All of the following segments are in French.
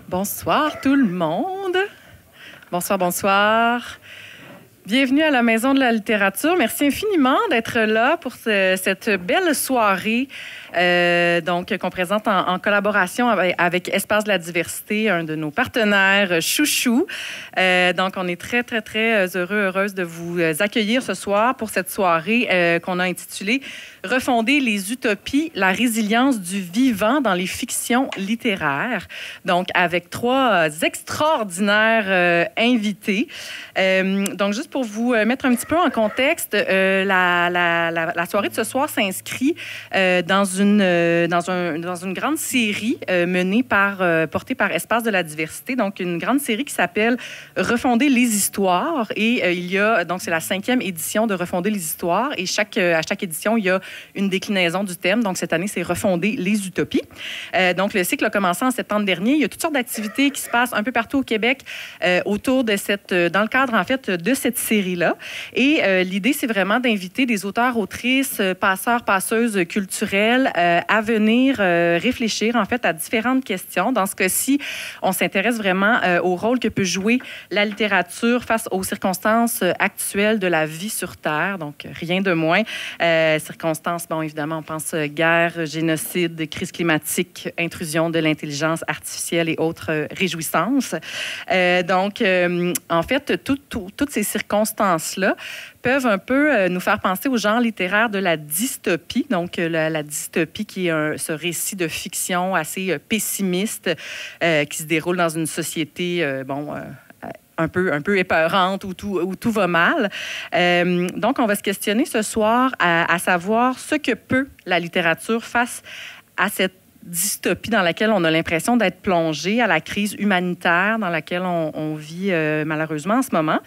Bonsoir tout le monde. Bonsoir, bonsoir. Bienvenue à la Maison de la littérature. Merci infiniment d'être là pour cette belle soirée qu'on présente en collaboration avec Espace de la diversité, un de nos partenaires chouchous. Donc, on est très, très, très heureuse de vous accueillir ce soir pour cette soirée qu'on a intitulée « Refonder les utopies, la résilience du vivant dans les fictions littéraires ». Donc, avec trois extraordinaires invités. Donc, juste pour vous mettre un petit peu en contexte, la soirée de ce soir s'inscrit dans une grande série portée par Espace de la diversité. Donc, une grande série qui s'appelle « Refonder les histoires ». Et c'est la 5e édition de Refonder les histoires. Et à chaque édition, il y a une déclinaison du thème. Donc, cette année, c'est Refonder les utopies. Donc, le cycle a commencé en septembre dernier. Il y a toutes sortes d'activités qui se passent un peu partout au Québec autour de dans le cadre, en fait, de cette série-là. Et l'idée, c'est vraiment d'inviter des auteurs, autrices, passeurs, passeuses culturelles à venir réfléchir, en fait, à différentes questions. Dans ce cas-ci, on s'intéresse vraiment au rôle que peut jouer la littérature face aux circonstances actuelles de la vie sur Terre. Donc, rien de moins. Circonstances, bon, évidemment, on pense guerre, génocide, crise climatique, intrusion de l'intelligence artificielle et autres réjouissances. En fait, toutes ces circonstances-là peuvent un peu nous faire penser au genre littéraire de la dystopie. Donc, la dystopie qui est ce récit de fiction assez pessimiste qui se déroule dans une société, un peu épeurante où tout va mal. Donc, on va se questionner ce soir à savoir ce que peut la littérature face à cette dystopie dans laquelle on a l'impression d'être plongé, à la crise humanitaire dans laquelle on vit malheureusement en ce moment.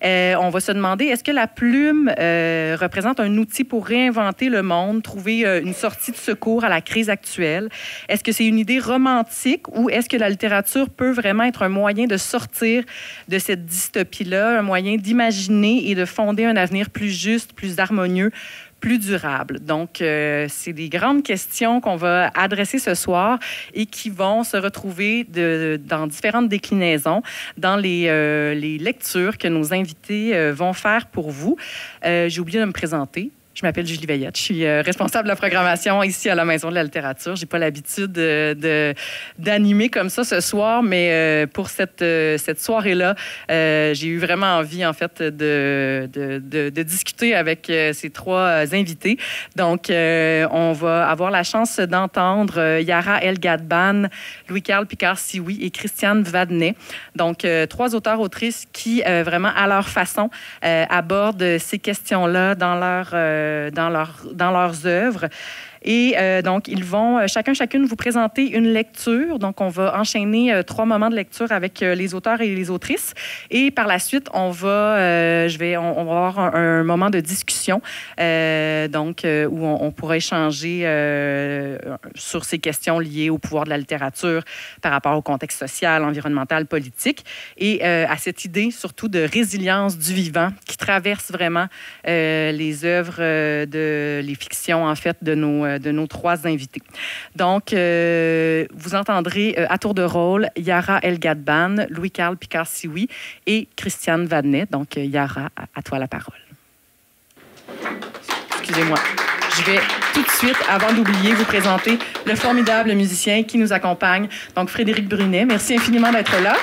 On va se demander, est-ce que la plume représente un outil pour réinventer le monde, trouver une sortie de secours à la crise actuelle? Est-ce que c'est une idée romantique ou est-ce que la littérature peut vraiment être un moyen de sortir de cette dystopie-là, un moyen d'imaginer et de fonder un avenir plus juste, plus harmonieux, plus durable? Donc, c'est des grandes questions qu'on va adresser ce soir et qui vont se retrouver dans différentes déclinaisons dans les lectures que nos invités vont faire pour vous. J'ai oublié de me présenter. Je m'appelle Julie Veillette. Je suis responsable de la programmation ici à la Maison de la littérature. J'ai pas l'habitude d'animer comme ça ce soir, mais pour cette soirée-là, j'ai eu vraiment envie, en fait, de discuter avec ces trois invités. Donc, on va avoir la chance d'entendre Yara El-Gadban, Louis-Carl Picard-Sioui et Christiane Vadnet. Donc, trois auteurs-autrices qui, vraiment, à leur façon, abordent ces questions-là dans leurs œuvres. Et donc, ils vont chacune vous présenter une lecture. Donc, on va enchaîner 3 moments de lecture avec les auteurs et les autrices. Et par la suite, on va avoir un moment de discussion où on pourra échanger sur ces questions liées au pouvoir de la littérature par rapport au contexte social, environnemental, politique et à cette idée surtout de résilience du vivant qui traverse vraiment les œuvres les fictions, en fait, de nos 3 invités. Donc, vous entendrez à tour de rôle Yara El-Gadban, Louis-Carl Picard-Sioui et Christiane Vadnet. Donc, Yara, à toi la parole. Excusez-moi. Je vais tout de suite, avant d'oublier, vous présenter le formidable musicien qui nous accompagne, donc Frédéric Brunet. Merci infiniment d'être là.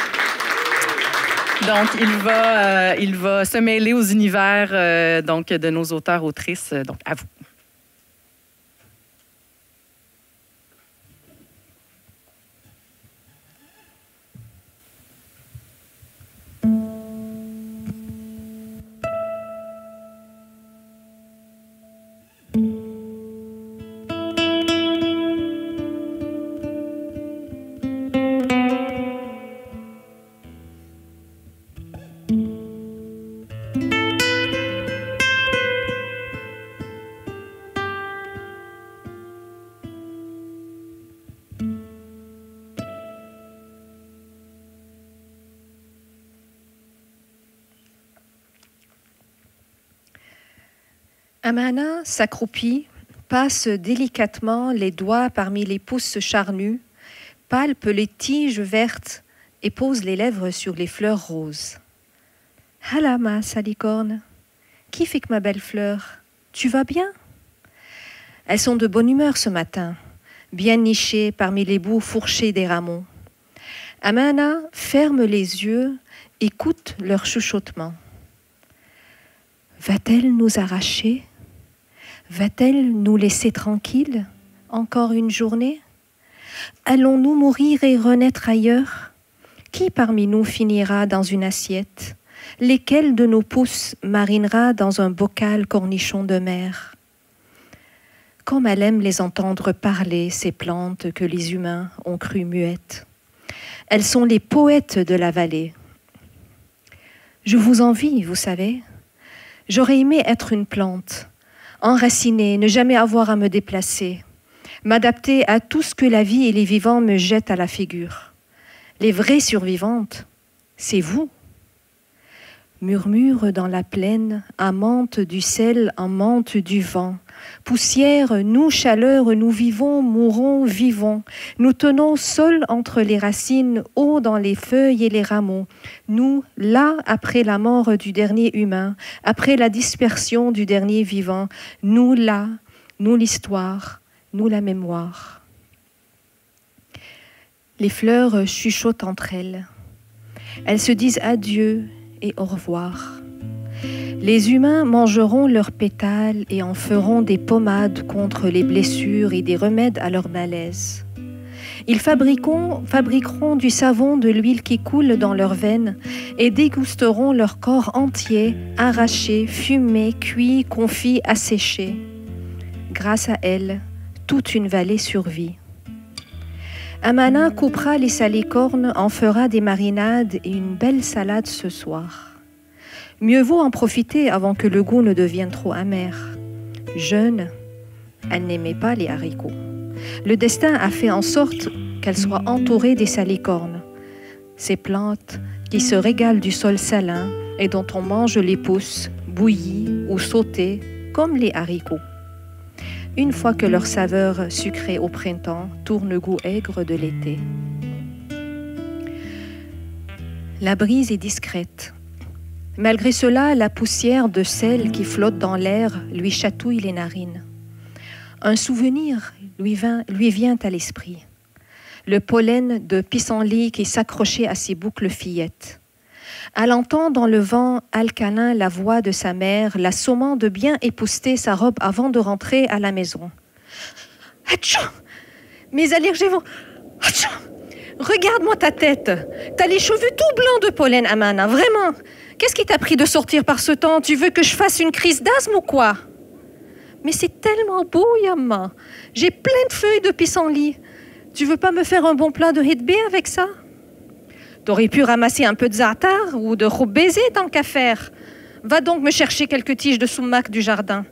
Donc, il va se mêler aux univers de nos auteurs-autrices. Donc, à vous. Amana s'accroupit, passe délicatement les doigts parmi les pouces charnus, palpe les tiges vertes et pose les lèvres sur les fleurs roses. « Hala, ma salicorne, qui fait que ma belle fleur, tu vas bien ?» Elles sont de bonne humeur ce matin, bien nichées parmi les bouts fourchés des rameaux. Amana ferme les yeux, écoute leur chuchotement. Va-t-elle nous arracher? Va-t-elle nous laisser tranquilles encore une journée? Allons-nous mourir et renaître ailleurs? Qui parmi nous finira dans une assiette? Lesquels de nos pouces marinera dans un bocal cornichon de mer? Comme elle aime les entendre parler, ces plantes que les humains ont crues muettes. Elles sont les poètes de la vallée. Je vous envie, vous savez. J'aurais aimé être une plante, enracinée, ne jamais avoir à me déplacer, m'adapter à tout ce que la vie et les vivants me jettent à la figure. Les vraies survivantes, c'est vous. Murmure dans la plaine, amante du sel, amante du vent. Poussière, nous, chaleur, nous vivons, mourons, vivons. Nous tenons seuls entre les racines, hauts dans les feuilles et les rameaux. Nous, là, après la mort du dernier humain, après la dispersion du dernier vivant. Nous, là, nous, l'histoire, nous, la mémoire. Les fleurs chuchotent entre elles. Elles se disent adieu et au revoir. Les humains mangeront leurs pétales et en feront des pommades contre les blessures et des remèdes à leur malaise. Ils fabriqueront du savon de l'huile qui coule dans leurs veines et dégusteront leur corps entier, arraché, fumé, cuit, confit, asséché. Grâce à elles, toute une vallée survit. Amana coupera les salicornes, en fera des marinades et une belle salade ce soir. Mieux vaut en profiter avant que le goût ne devienne trop amer. Jeune, elle n'aimait pas les haricots. Le destin a fait en sorte qu'elle soit entourée des salicornes, ces plantes qui se régalent du sol salin et dont on mange les pousses, bouillies ou sautées, comme les haricots. Une fois que leur saveur sucrée au printemps tourne le goût aigre de l'été. La brise est discrète. Malgré cela, la poussière de sel qui flotte dans l'air lui chatouille les narines. Un souvenir lui vient à l'esprit. Le pollen de pissenlit qui s'accrochait à ses boucles fillettes. Elle entend dans le vent alcalin la voix de sa mère, la sommant de bien épousseter sa robe avant de rentrer à la maison. « Atchou! Mes allergies vont... Atchou! Regarde-moi ta tête. T'as les cheveux tout blancs de pollen, Amana, vraiment. Qu'est-ce qui t'a pris de sortir par ce temps? Tu veux que je fasse une crise d'asthme ou quoi? Mais c'est tellement beau, Yamma. J'ai plein de feuilles de pissenlit. Tu veux pas me faire un bon plat de hitbé avec ça? T'aurais pu ramasser un peu de za'atar ou de robe baiser tant qu'à faire. Va donc me chercher quelques tiges de sumac du jardin.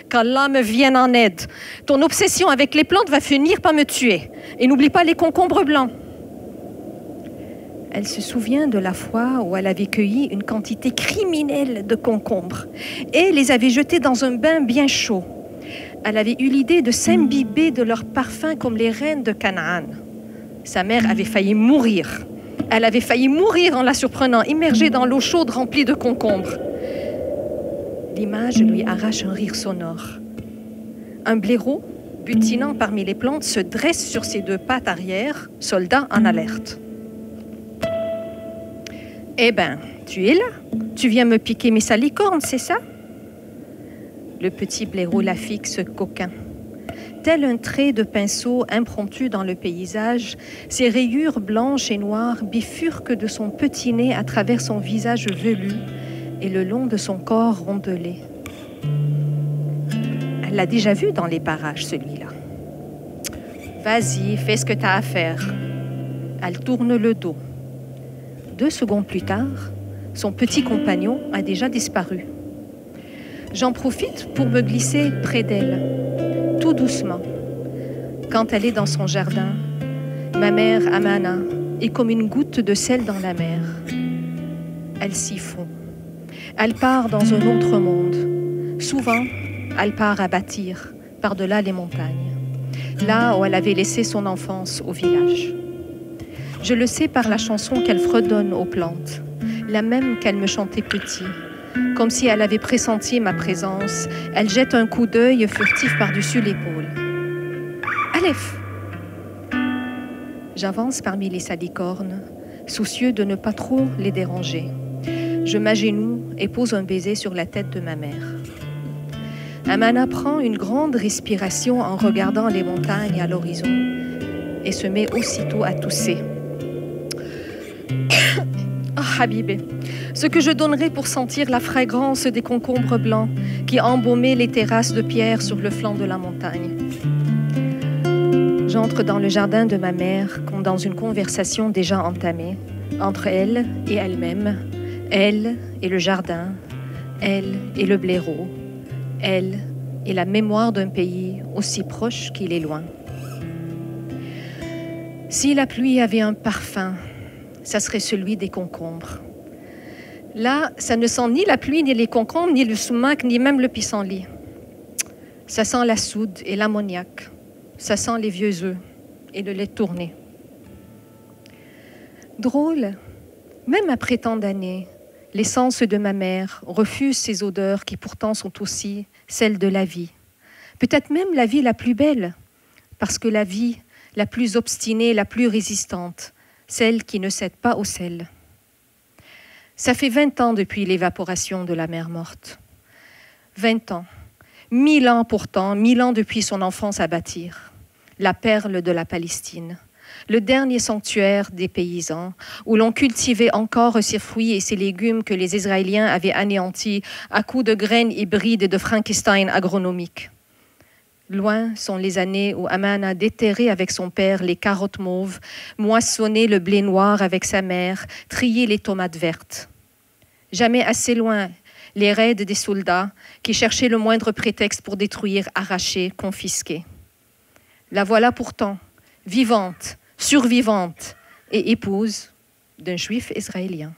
Qu'Allah me vienne en aide. Ton obsession avec les plantes va finir par me tuer. Et n'oublie pas les concombres blancs. Elle se souvient de la fois où elle avait cueilli une quantité criminelle de concombres et les avait jetés dans un bain bien chaud. Elle avait eu l'idée de s'imbiber de leur parfum comme les reines de Canaan. Sa mère avait failli mourir. Elle avait failli mourir en la surprenant, immergée dans l'eau chaude remplie de concombres. L'image lui arrache un rire sonore. Un blaireau, butinant parmi les plantes, se dresse sur ses deux pattes arrière, soldat en alerte. « Eh ben, tu es là. Tu viens me piquer mes salicornes, c'est ça ?» Le petit blaireau la fixe coquin. Tel un trait de pinceau impromptu dans le paysage, ses rayures blanches et noires bifurquent de son petit nez à travers son visage velu et le long de son corps rondelé. Elle l'a déjà vu dans les parages, celui-là. « Vas-y, fais ce que t'as à faire. » Elle tourne le dos. 2 secondes plus tard, son petit compagnon a déjà disparu. J'en profite pour me glisser près d'elle, tout doucement. Quand elle est dans son jardin, ma mère Amana est comme une goutte de sel dans la mer. Elle s'y fond. Elle part dans un autre monde. Souvent, elle part à bâtir, par-delà les montagnes, là où elle avait laissé son enfance au village. Je le sais par la chanson qu'elle fredonne aux plantes, la même qu'elle me chantait petit. Comme si elle avait pressenti ma présence, elle jette un coup d'œil furtif par-dessus l'épaule. Aleph! J'avance parmi les salicornes, soucieux de ne pas trop les déranger. Je m'agenouille et pose un baiser sur la tête de ma mère. Amana prend une grande respiration en regardant les montagnes à l'horizon et se met aussitôt à tousser. Oh, Habibé, ce que je donnerais pour sentir la fragrance des concombres blancs qui embaumaient les terrasses de pierre sur le flanc de la montagne. J'entre dans le jardin de ma mère comme dans une conversation déjà entamée entre elle et elle-même, elle et le jardin, elle et le blaireau, elle et la mémoire d'un pays aussi proche qu'il est loin. Si la pluie avait un parfum, ça serait celui des concombres. Là, ça ne sent ni la pluie, ni les concombres, ni le sumac, ni même le pissenlit. Ça sent la soude et l'ammoniac. Ça sent les vieux œufs et le lait tourné. Drôle, même après tant d'années, l'essence de ma mère refuse ces odeurs qui pourtant sont aussi celles de la vie. Peut-être même la vie la plus belle, parce que la vie la plus obstinée, la plus résistante, celle qui ne cède pas au sel. Ça fait 20 ans depuis l'évaporation de la mer morte. 20 ans. 1000 ans pourtant, 1000 ans depuis son enfance à bâtir. La perle de la Palestine. Le dernier sanctuaire des paysans, où l'on cultivait encore ses fruits et ses légumes que les Israéliens avaient anéantis à coups de graines hybrides et de Frankenstein agronomiques. Loin sont les années où Amana déterrait avec son père les carottes mauves, moissonnait le blé noir avec sa mère, triait les tomates vertes. Jamais assez loin les raids des soldats qui cherchaient le moindre prétexte pour détruire, arracher, confisquer. La voilà pourtant, vivante, survivante et épouse d'un juif israélien.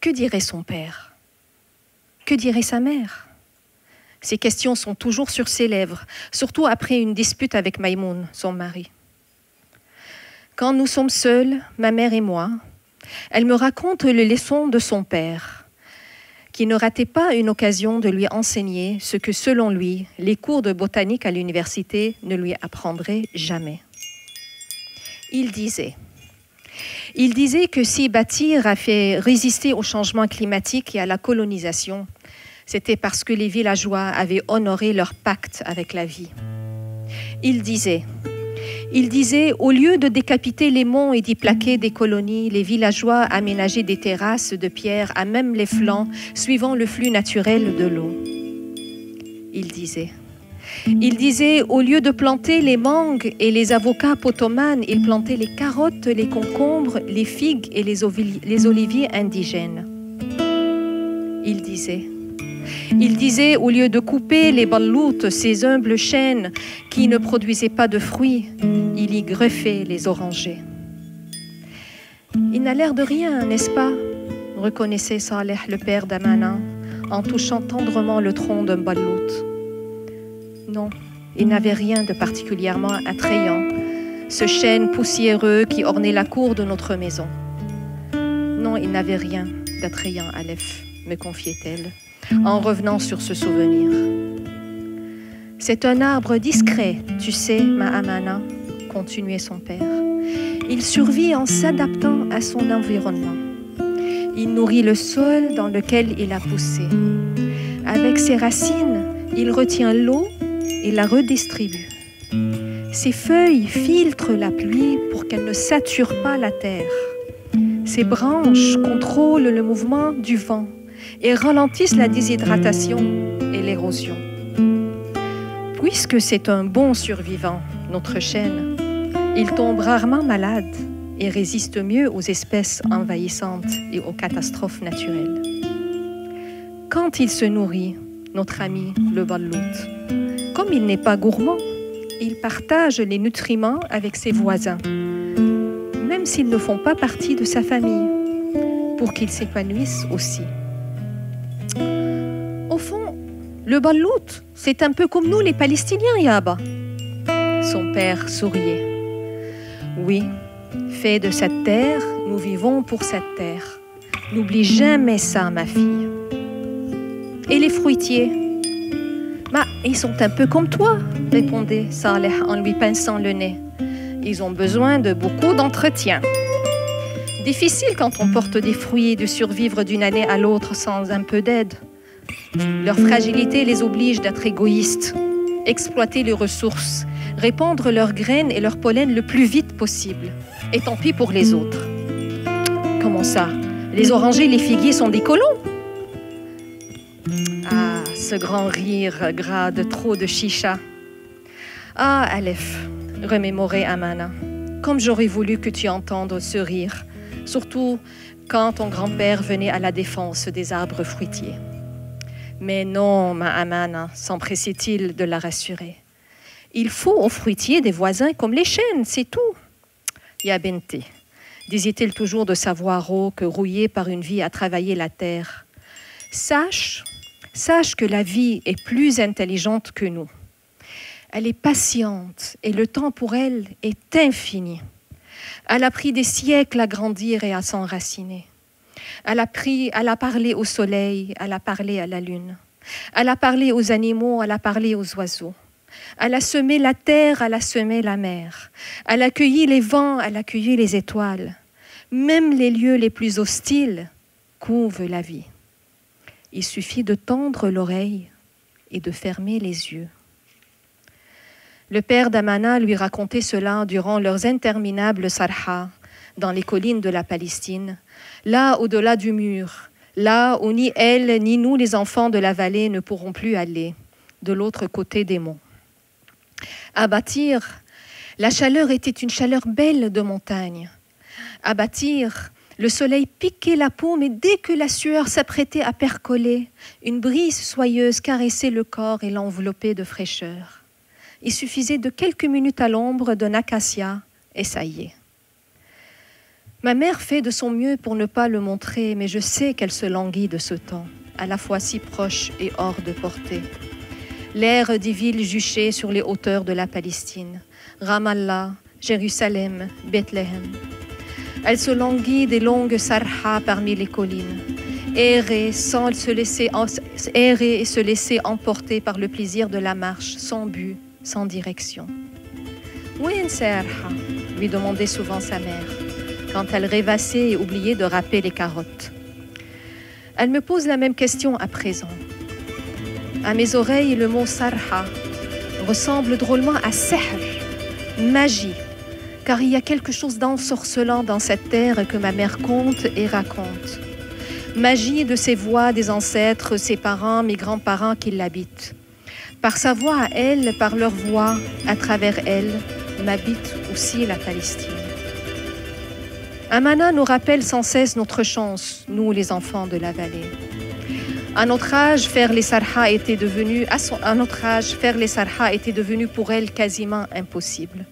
Que dirait son père? Que dirait sa mère? Ces questions sont toujours sur ses lèvres, surtout après une dispute avec Maïmoun, son mari. Quand nous sommes seuls, ma mère et moi, elle me raconte les leçons de son père, qui ne ratait pas une occasion de lui enseigner ce que, selon lui, les cours de botanique à l'université ne lui apprendraient jamais. Il disait que si bâtir a fait résister au changement climatique et à la colonisation, c'était parce que les villageois avaient honoré leur pacte avec la vie. Il disait, au lieu de décapiter les monts et d'y plaquer des colonies, les villageois aménageaient des terrasses de pierre à même les flancs, suivant le flux naturel de l'eau. Il disait, au lieu de planter les mangues et les avocats potomanes, ils plantaient les carottes, les concombres, les figues et les oliviers indigènes. Il disait, au lieu de couper les balloutes, ces humbles chênes qui ne produisaient pas de fruits, il y greffait les orangers. Il n'a l'air de rien, n'est-ce pas? Reconnaissait Saleh, le père d'Amana, en touchant tendrement le tronc d'un ballout. Non, il n'avait rien de particulièrement attrayant, ce chêne poussiéreux qui ornait la cour de notre maison. Non, il n'avait rien d'attrayant, Aleph, me confiait-elle, en revenant sur ce souvenir. C'est un arbre discret, tu sais, ma Amana, continuait son père. Il survit en s'adaptant à son environnement. Il nourrit le sol dans lequel il a poussé. Avec ses racines, il retient l'eau et la redistribue. Ses feuilles filtrent la pluie pour qu'elle ne sature pas la terre. Ses branches contrôlent le mouvement du vent et ralentissent la déshydratation et l'érosion. Puisque c'est un bon survivant, notre chêne, il tombe rarement malade et résiste mieux aux espèces envahissantes et aux catastrophes naturelles. Quand il se nourrit, notre ami le ballout, comme il n'est pas gourmand, il partage les nutriments avec ses voisins, même s'ils ne font pas partie de sa famille, pour qu'ils s'épanouissent aussi. Au fond, le ballout, c'est un peu comme nous les Palestiniens, Yaba. Son père souriait. Oui, fait de cette terre, nous vivons pour cette terre. N'oublie jamais ça, ma fille. Et les fruitiers? Ils sont un peu comme toi, répondait Saleh en lui pinçant le nez. Ils ont besoin de beaucoup d'entretien. Difficile quand on porte des fruits de survivre d'une année à l'autre sans un peu d'aide. Leur fragilité les oblige d'être égoïstes, exploiter les ressources, répandre leurs graines et leur pollen le plus vite possible. Et tant pis pour les autres. Comment ça? Les orangers et les figuiers sont des colons? Ah, ce grand rire gras de trop de chicha. Ah, Aleph, remémorait Amana. Comme j'aurais voulu que tu entendes ce rire, surtout quand ton grand-père venait à la défense des arbres fruitiers. Mais non, ma Amana, s'empressait-il de la rassurer. Il faut aux fruitiers des voisins comme les chênes, c'est tout. Ya Bente, disait-il toujours de sa voix rauque, rouillée par une vie à travailler la terre. Sache que la vie est plus intelligente que nous. Elle est patiente et le temps pour elle est infini. Elle a pris des siècles à grandir et à s'enraciner. Elle a parlé au soleil, elle a parlé à la lune. Elle a parlé aux animaux, elle a parlé aux oiseaux. Elle a semé la terre, elle a semé la mer. Elle a cueilli les vents, elle a cueilli les étoiles. Même les lieux les plus hostiles couvent la vie. Il suffit de tendre l'oreille et de fermer les yeux. Le père d'Amana lui racontait cela durant leurs interminables sarhas dans les collines de la Palestine, là au-delà du mur, là où ni elle ni nous les enfants de la vallée ne pourront plus aller, de l'autre côté des monts. À Batir, la chaleur était une chaleur belle de montagne. À Batir, le soleil piquait la peau, mais dès que la sueur s'apprêtait à percoler, une brise soyeuse caressait le corps et l'enveloppait de fraîcheur. Il suffisait de quelques minutes à l'ombre d'un acacia, et ça y est. Ma mère fait de son mieux pour ne pas le montrer, mais je sais qu'elle se languit de ce temps, à la fois si proche et hors de portée. L'air des villes juchées sur les hauteurs de la Palestine, Ramallah, Jérusalem, Bethléem. Elle se languit des longues sarhas parmi les collines, errer et se laisser emporter par le plaisir de la marche, sans but, sans direction. Où est sarha? Lui demandait souvent sa mère, quand elle rêvassait et oubliait de râper les carottes. Elle me pose la même question à présent. À mes oreilles, le mot sarha ressemble drôlement à sihr, magie, car il y a quelque chose d'ensorcelant dans cette terre que ma mère conte et raconte. Magie de ses voix, des ancêtres, ses parents, mes grands-parents qui l'habitent. Par sa voix à elle, par leur voix, à travers elle, m'habite aussi la Palestine. Amana nous rappelle sans cesse notre chance, nous les enfants de la vallée. À notre âge, faire les sarhas était devenu pour elle quasiment impossible.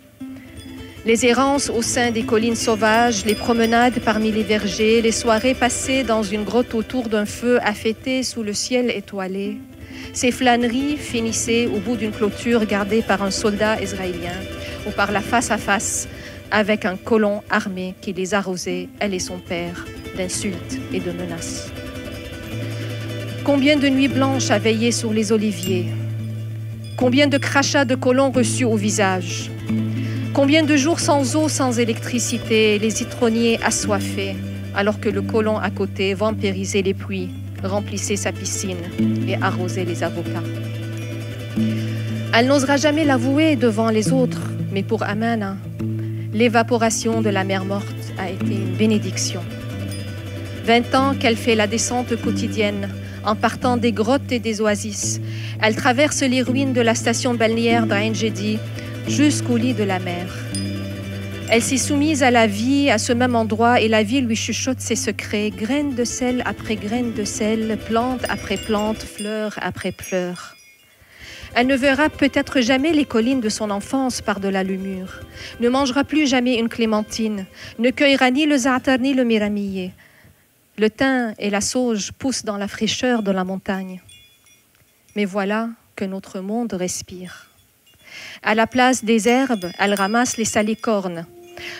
Les errances au sein des collines sauvages, les promenades parmi les vergers, les soirées passées dans une grotte autour d'un feu à fêter sous le ciel étoilé. Ces flâneries finissaient au bout d'une clôture gardée par un soldat israélien ou par la face-à-face avec un colon armé qui les arrosait, elle et son père, d'insultes et de menaces. Combien de nuits blanches à veiller sur les oliviers? Combien de crachats de colons reçus au visage? Combien de jours sans eau, sans électricité, les citronniers assoiffés, alors que le colon à côté vampirisait les pluies, remplissait sa piscine et arrosait les avocats. Elle n'osera jamais l'avouer devant les autres, mais pour Amana, l'évaporation de la mer morte a été une bénédiction. 20 ans qu'elle fait la descente quotidienne, en partant des grottes et des oasis. Elle traverse les ruines de la station balnéaire d'Ain Gedi jusqu'au lit de la mer. Elle s'est soumise à la vie à ce même endroit et la vie lui chuchote ses secrets, graines de sel après graines de sel, plante après plante, fleur après fleur. Elle ne verra peut-être jamais les collines de son enfance par-delà le mur, ne mangera plus jamais une clémentine, ne cueillera ni le za'atar ni le myramier. Le thym et la sauge poussent dans la fraîcheur de la montagne. Mais voilà que notre monde respire. À la place des herbes, elle ramasse les salicornes.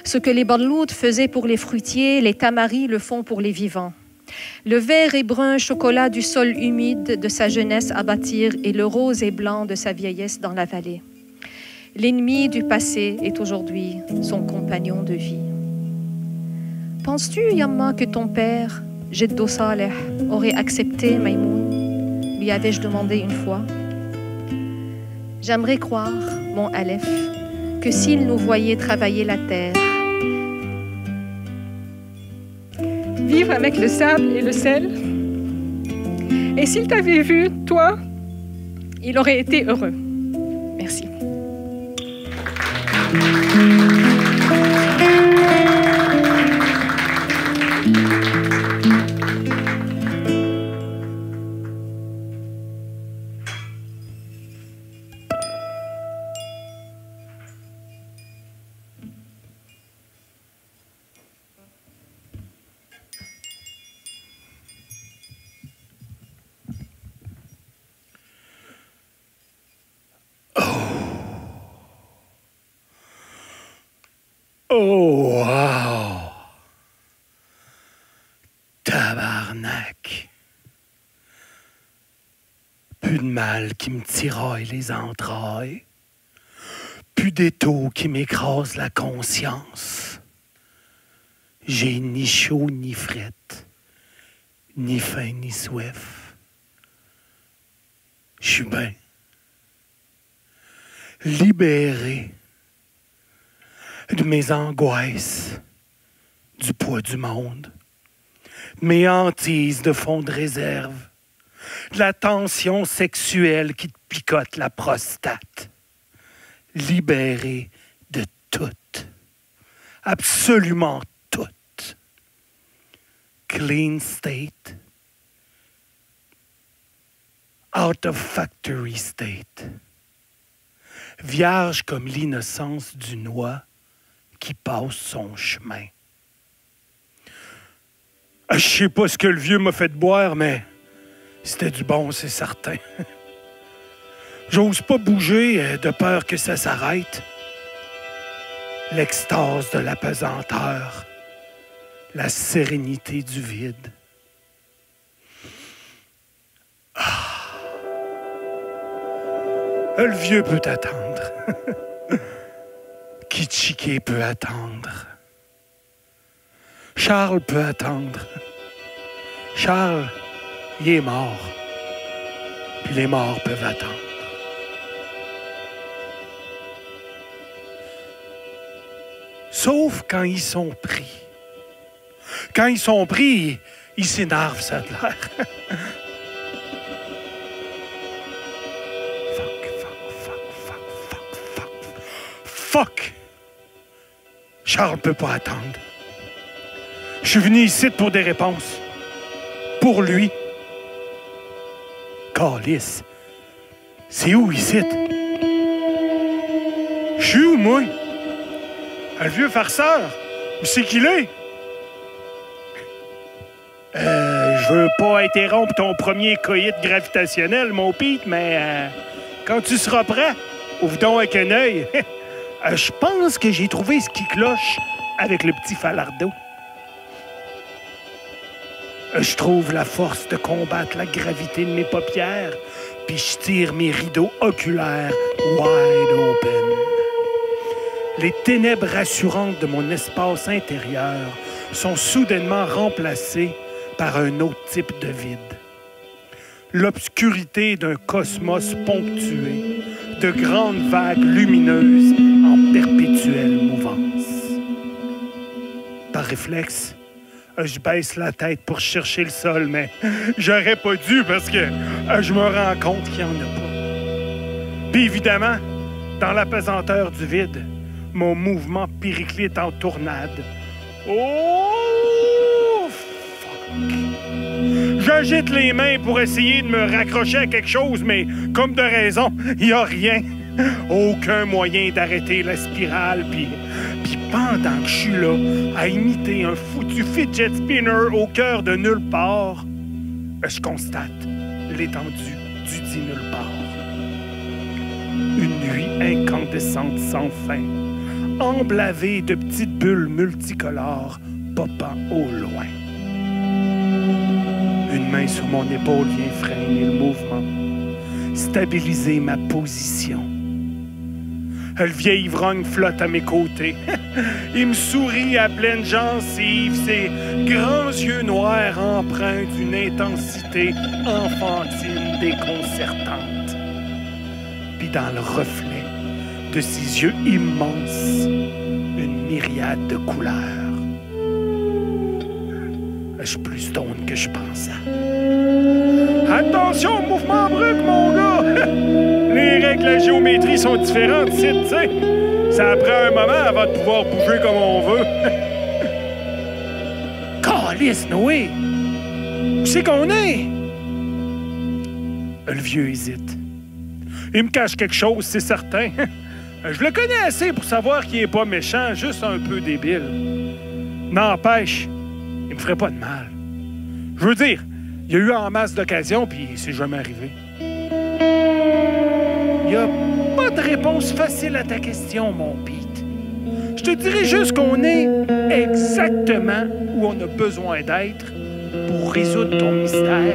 Ce que les Barloutes faisaient pour les fruitiers, les Tamaris le font pour les vivants. Le vert et brun chocolat du sol humide de sa jeunesse à bâtir et le rose et blanc de sa vieillesse dans la vallée. L'ennemi du passé est aujourd'hui son compagnon de vie. Penses-tu, Yamma, que ton père, Jeddo Saleh, aurait accepté Maïmoun? Lui avais-je demandé une fois. J'aimerais croire, mon Aleph, que s'il nous voyait travailler la terre, vivre avec le sable et le sel, et s'il t'avait vu, toi, il aurait été heureux. Merci. Oh, wow! Tabarnak! Plus de mal qui me tiraille les entrailles. Plus d'étau qui m'écrase la conscience. J'ai ni chaud ni frette, ni faim ni soif. Je suis bien. Libéré de mes angoisses, du poids du monde, mes hantises de fond de réserve, de la tension sexuelle qui te picote la prostate. Libéré de tout, absolument tout. Clean state, out of factory state. Vierge comme l'innocence du noix qui passe son chemin. Je sais pas ce que le vieux m'a fait boire, mais c'était du bon, c'est certain. J'ose pas bouger de peur que ça s'arrête. L'extase de la pesanteur, la sérénité du vide. Le vieux peut attendre. Kitschike peut attendre. Charles peut attendre. Charles, il est mort. Puis les morts peuvent attendre. Sauf quand ils sont pris. Quand ils sont pris, ils s'énervent, ça a l'air. Fuck! Charles peut pas attendre. Je suis venu ici pour des réponses. Pour lui. Calice. C'est où ici? Je suis où, moi? Le vieux farceur? Où c'est qu'il est? Je veux pas interrompre ton premier coït gravitationnel, mon Pete, mais quand tu seras prêt, ouvre donc avec un œil. Je pense que j'ai trouvé ce qui cloche avec le petit Falardeau. Je trouve la force de combattre la gravité de mes paupières, puis je tire mes rideaux oculaires wide open. Les ténèbres rassurantes de mon espace intérieur sont soudainement remplacées par un autre type de vide. L'obscurité d'un cosmos ponctué de grandes vagues lumineuses en perpétuelle mouvance. Par réflexe, je baisse la tête pour chercher le sol, mais j'aurais pas dû parce que je me rends compte qu'il n'y en a pas. Puis évidemment, dans la pesanteur du vide, mon mouvement périclite en tournade. Oh! Fuck! J'agite les mains pour essayer de me raccrocher à quelque chose, mais comme de raison, il n'y a rien. Aucun moyen d'arrêter la spirale, puis pendant que je suis là, à imiter un foutu fidget spinner au cœur de nulle part, je constate l'étendue du dit nulle part. Une nuit incandescente sans fin, emblavé de petites bulles multicolores popant au loin. Une main sur mon épaule vient freiner le mouvement, stabiliser ma position. Le vieil ivrogne flotte à mes côtés. Il me sourit à pleine gencive, ses grands yeux noirs empreints d'une intensité enfantine déconcertante. Puis dans le reflet de ses yeux immenses, une myriade de couleurs. Je suis plus stone que je pensais. Attention au mouvement brut, mon gars! Les règles de la géométrie sont différentes ici, tu sais. Ça prend un moment avant de pouvoir bouger comme on veut. Calisse, Noé! Où c'est qu'on est? Le vieux hésite. Il me cache quelque chose, c'est certain. Je le connais assez pour savoir qu'il est pas méchant, juste un peu débile. N'empêche, il me ferait pas de mal. Je veux dire, il y a eu en masse d'occasions, puis c'est jamais arrivé. Il n'y a pas de réponse facile à ta question, mon Pete. Je te dirais juste qu'on est exactement où on a besoin d'être pour résoudre ton mystère.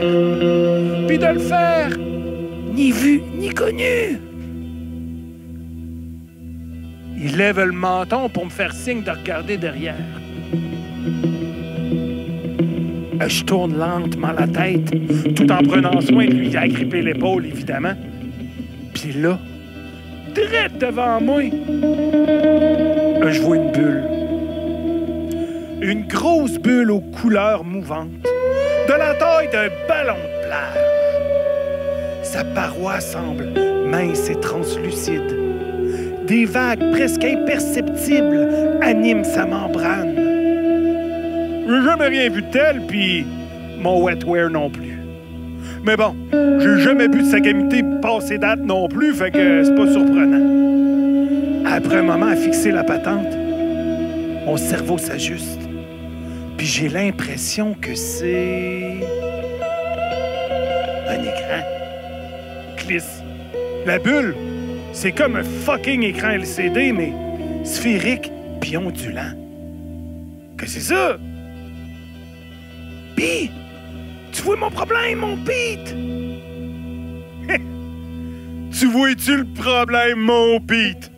Puis de le faire, ni vu, ni connu. Il lève le menton pour me faire signe de regarder derrière. Je tourne lentement la tête, tout en prenant soin de lui agripper l'épaule, évidemment. Puis là, direct devant moi, je vois une bulle. Une grosse bulle aux couleurs mouvantes, de la taille d'un ballon de plage. Sa paroi semble mince et translucide. Des vagues presque imperceptibles animent sa membrane. J'ai jamais rien vu de tel, puis mon wetware non plus. Mais bon, j'ai jamais bu de sagamité passé date non plus, fait que c'est pas surprenant. Après un moment à fixer la patente, mon cerveau s'ajuste, puis j'ai l'impression que c'est un écran. Cliss. La bulle, c'est comme un fucking écran LCD, mais sphérique puis ondulant. Que c'est ça? Pis, tu vois mon problème, mon Pete? Tu vois-tu le problème, mon Pete?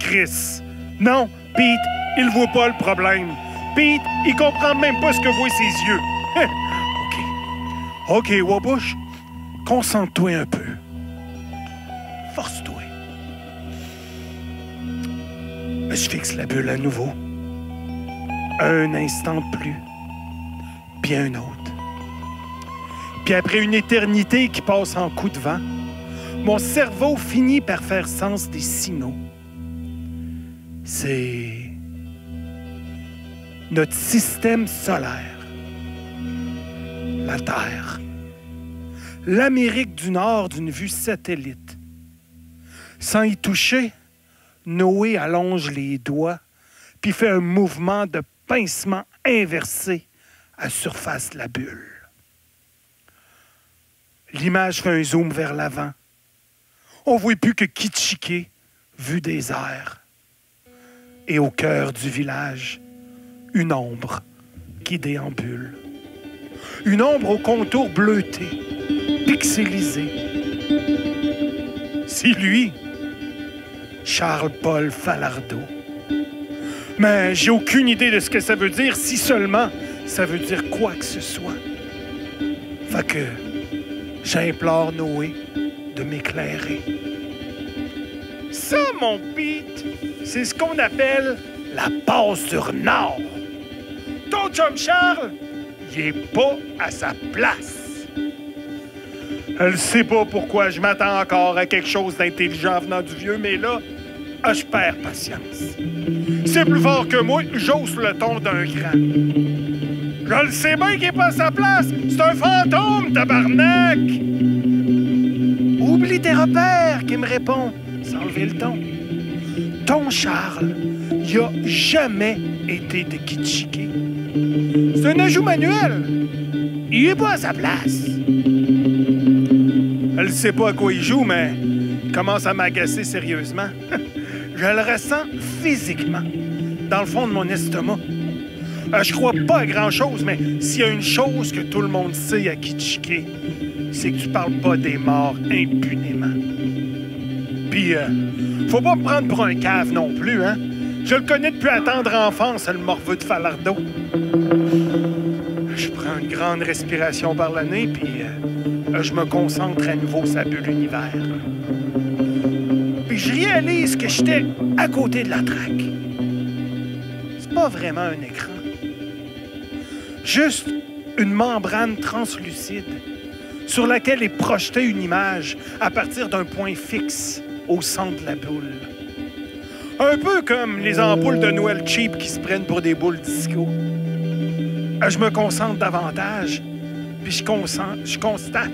Chris. Non, Pete, il voit pas le problème. Pete, il comprend même pas ce que voient ses yeux. OK, Wabush, concentre-toi un peu. Force-toi. Je fixe la bulle à nouveau. Un instant de plus. Puis un autre. Puis après une éternité qui passe en coups de vent, mon cerveau finit par faire sens des signaux. C'est notre système solaire. La Terre. L'Amérique du Nord d'une vue satellite. Sans y toucher, Noé allonge les doigts puis fait un mouvement de pincement inversé à la surface de la bulle. L'image fait un zoom vers l'avant. On ne voit plus que Kitchike, vu des airs. Et au cœur du village, une ombre qui déambule. Une ombre au contour bleuté, pixelisé. C'est lui, Charles-Paul Falardeau. Mais j'ai aucune idée de ce que ça veut dire, si seulement ça veut dire quoi que ce soit. Fait que j'implore Noé de m'éclairer. Ça, mon Pete, c'est ce qu'on appelle la passe sur Nord. Ton chum Charles, il est pas à sa place. Je sais pas pourquoi je m'attends encore à quelque chose d'intelligent venant du vieux, mais là, je perds patience. C'est plus fort que moi, j'ose le ton d'un cran. Je le sais bien qu'il est pas à sa place. C'est un fantôme, tabarnak! Oublie tes repères, qui me répond, sans lever le ton. Ton Charles, il a jamais été de Kitchike. C'est un ajout manuel. Il est pas à sa place. Elle ne sait pas à quoi il joue, mais il commence à m'agacer sérieusement. Je le ressens physiquement, dans le fond de mon estomac. Je crois pas à grand-chose, mais s'il y a une chose que tout le monde sait à Kitchike, c'est que tu parles pas des morts impunément. Puis, faut pas me prendre pour un cave non plus, hein? Je le connais depuis la tendre enfance, le morveux de Falardeau. Je prends une grande respiration par le nez, puis je me concentre à nouveau sur la bulle univers. Puis je réalise que j'étais à côté de la traque. C'est pas vraiment un écran. Juste une membrane translucide sur laquelle est projetée une image à partir d'un point fixe au centre de la boule. Un peu comme les ampoules de Noël cheap qui se prennent pour des boules disco. Je me concentre davantage, puis je constate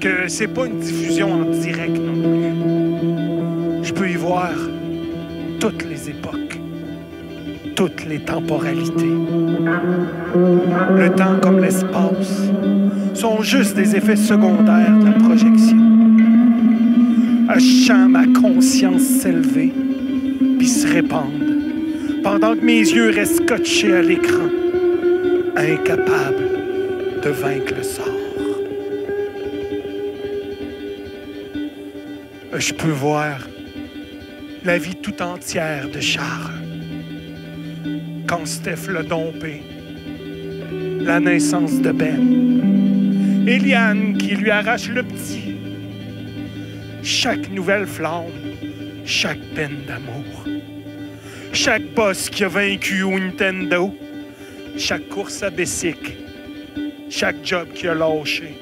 que c'est pas une diffusion en direct non plus. Je peux y voir toutes les époques, toutes les temporalités. Le temps comme l'espace sont juste des effets secondaires de la projection. Je sens ma conscience s'élever puis se répandre pendant que mes yeux restent scotchés à l'écran, incapables de vaincre le sort. Je peux voir la vie tout entière de Charles. Quand Steph l'a dompé, la naissance de Ben, Eliane qui lui arrache le petit, chaque nouvelle flamme, chaque peine d'amour, chaque boss qui a vaincu au Nintendo, chaque course à bicycle, chaque job qui a lâché,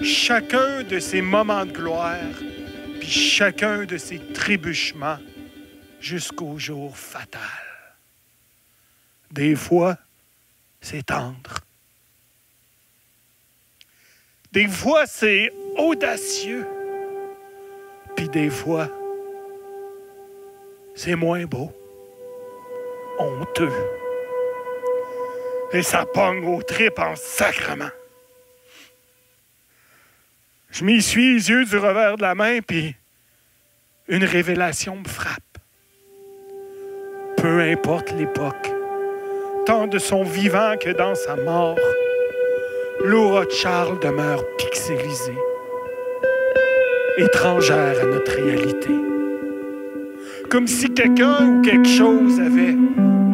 chacun de ces moments de gloire, puis chacun de ces trébuchements jusqu'au jour fatal. Des fois, c'est tendre. Des fois, c'est audacieux. Puis des fois, c'est moins beau. Honteux. Et ça pogne aux tripes en sacrement. Je m'y suis les yeux du revers de la main, puis une révélation me frappe. Peu importe l'époque, tant de son vivant que dans sa mort, l'aura de Charles demeure pixelisée, étrangère à notre réalité. Comme si quelqu'un ou quelque chose avait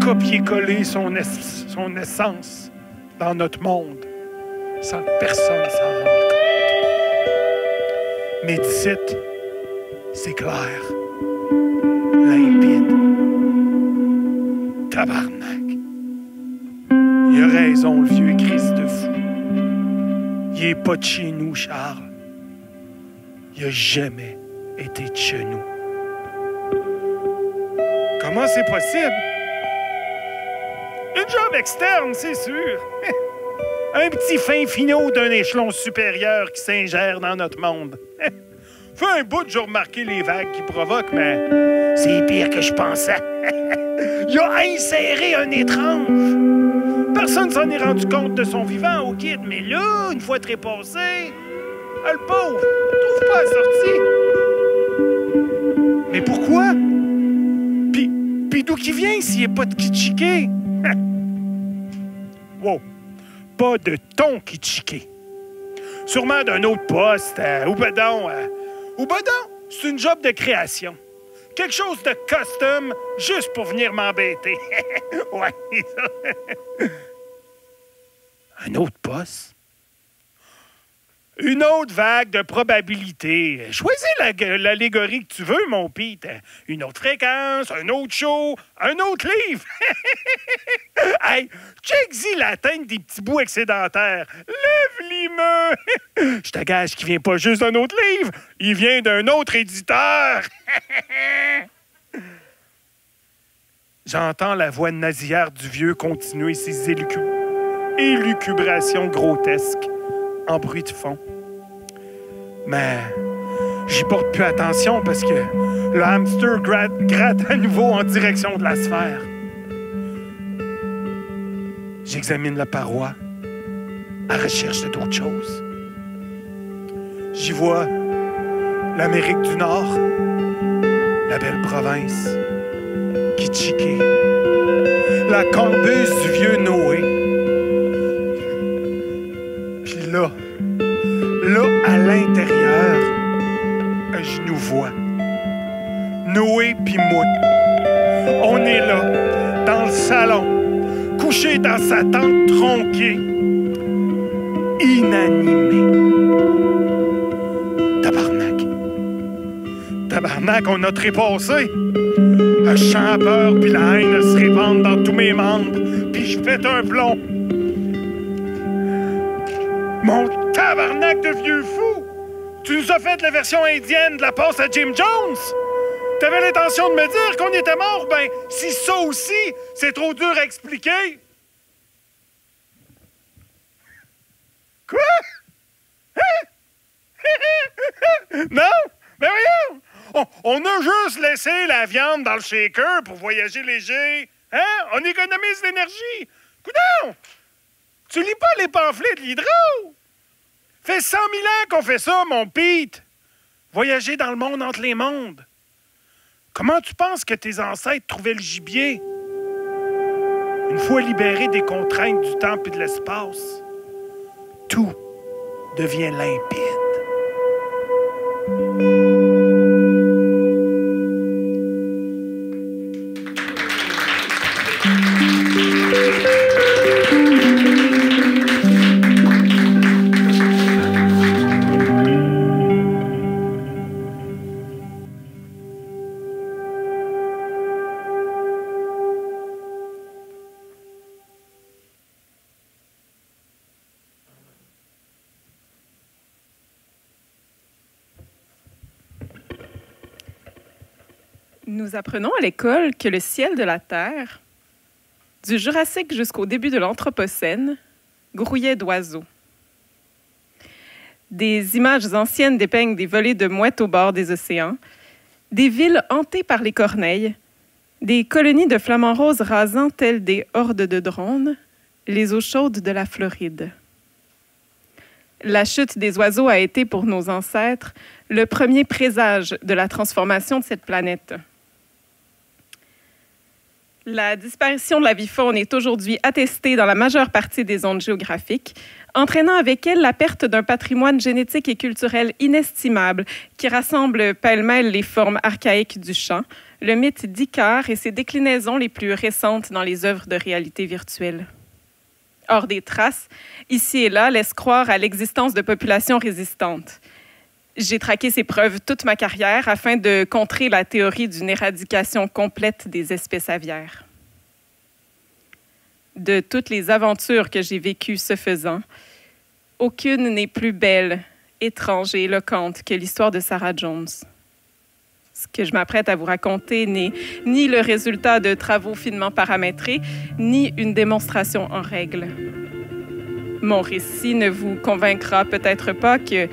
copié-collé son essence dans notre monde, sans que personne s'en rende compte. Mais d'ici, c'est clair, limpide, tabarnak. Il a raison, le vieux Christ de fou. Il est pas de chez nous, Charles. Il a jamais été de chez nous. Comment c'est possible? Une job externe, c'est sûr. Un petit fin finot d'un échelon supérieur qui s'ingère dans notre monde. Fait un bout, j'ai remarqué les vagues qui provoquent, mais c'est pire que je pensais. Il a inséré un étrange. Personne s'en est rendu compte de son vivant au kid, mais là, une fois trépassé, le pauvre, trouve pas la sortie. Mais pourquoi? Puis d'où qu'il vient s'il n'est pas de Kitchike? Wow! Pas de ton Kitchike. Sûrement d'un autre poste, ou bedon, c'est une job de création. Quelque chose de custom, juste pour venir m'embêter. Ouais, ça. Un autre poste? Une autre vague de probabilité. Choisis l'allégorie que tu veux, mon Pete. Une autre fréquence, un autre show, un autre livre. Hey, check-y l'atteinte des petits bouts excédentaires. Lève l'imeu. Je te gage qu'il vient pas juste d'un autre livre. Il vient d'un autre éditeur. J'entends la voix nasillère du vieux continuer ses élucubrations grotesques en bruit de fond. Mais j'y porte plus attention parce que le hamster gratte à nouveau en direction de la sphère. J'examine la paroi à recherche d'autres choses. J'y vois l'Amérique du Nord, la belle province, Kitchiké, la cambuse du vieux Noé. Puis là, à l'intérieur, je nous vois. Noé pis moi. On est là, dans le salon, couché dans sa tente tronquée, inanimé. Tabarnak, on a trépassé. Le chanteur puis la haine se répandent dans tous mes membres, puis je pète un plomb. Mon tabarnak de vieux fou! Tu nous as fait la version indienne de la passe à Jim Jones? T'avais l'intention de me dire qu'on était mort? Ben, si ça aussi, c'est trop dur à expliquer. Quoi? Hein? Non? Ben voyons! On a juste laissé la viande dans le shaker pour voyager léger. Hein? On économise l'énergie. Coudonc! Tu lis pas les pamphlets de l'hydro? Fait 100 000 ans qu'on fait ça, mon Pete. Voyager dans le monde entre les mondes. Comment tu penses que tes ancêtres trouvaient le gibier? Une fois libérés des contraintes du temps et de l'espace, tout devient limpide. Nous apprenons à l'école que le ciel de la Terre, du Jurassique jusqu'au début de l'Anthropocène, grouillait d'oiseaux. Des images anciennes dépeignent des volées de mouettes au bord des océans, des villes hantées par les corneilles, des colonies de flamants roses rasant telles des hordes de drones, les eaux chaudes de la Floride. La chute des oiseaux a été pour nos ancêtres le premier présage de la transformation de cette planète. La disparition de la vie faune est aujourd'hui attestée dans la majeure partie des zones géographiques, entraînant avec elle la perte d'un patrimoine génétique et culturel inestimable qui rassemble pêle-mêle les formes archaïques du chant, le mythe d'Icare et ses déclinaisons les plus récentes dans les œuvres de réalité virtuelle. Or, des traces, ici et là, laissent croire à l'existence de populations résistantes. J'ai traqué ces preuves toute ma carrière afin de contrer la théorie d'une éradication complète des espèces aviaires. De toutes les aventures que j'ai vécues ce faisant, aucune n'est plus belle, étrange et éloquente que l'histoire de Sarah Jones. Ce que je m'apprête à vous raconter n'est ni le résultat de travaux finement paramétrés, ni une démonstration en règle. Mon récit ne vous convaincra peut-être pas que,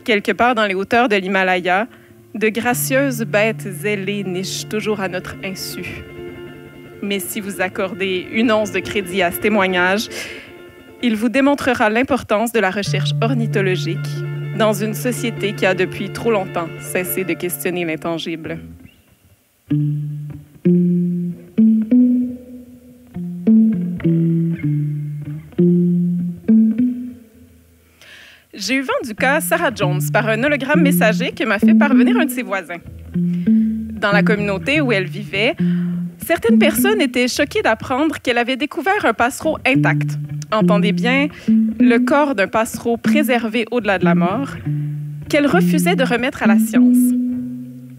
quelque part dans les hauteurs de l'Himalaya, de gracieuses bêtes ailées nichent toujours à notre insu. Mais si vous accordez une once de crédit à ce témoignage, il vous démontrera l'importance de la recherche ornithologique dans une société qui a depuis trop longtemps cessé de questionner l'intangible. J'ai eu vent du cas Sarah Jones par un hologramme messager que m'a fait parvenir un de ses voisins. Dans la communauté où elle vivait, certaines personnes étaient choquées d'apprendre qu'elle avait découvert un passereau intact. Entendez bien, le corps d'un passereau préservé au-delà de la mort, qu'elle refusait de remettre à la science.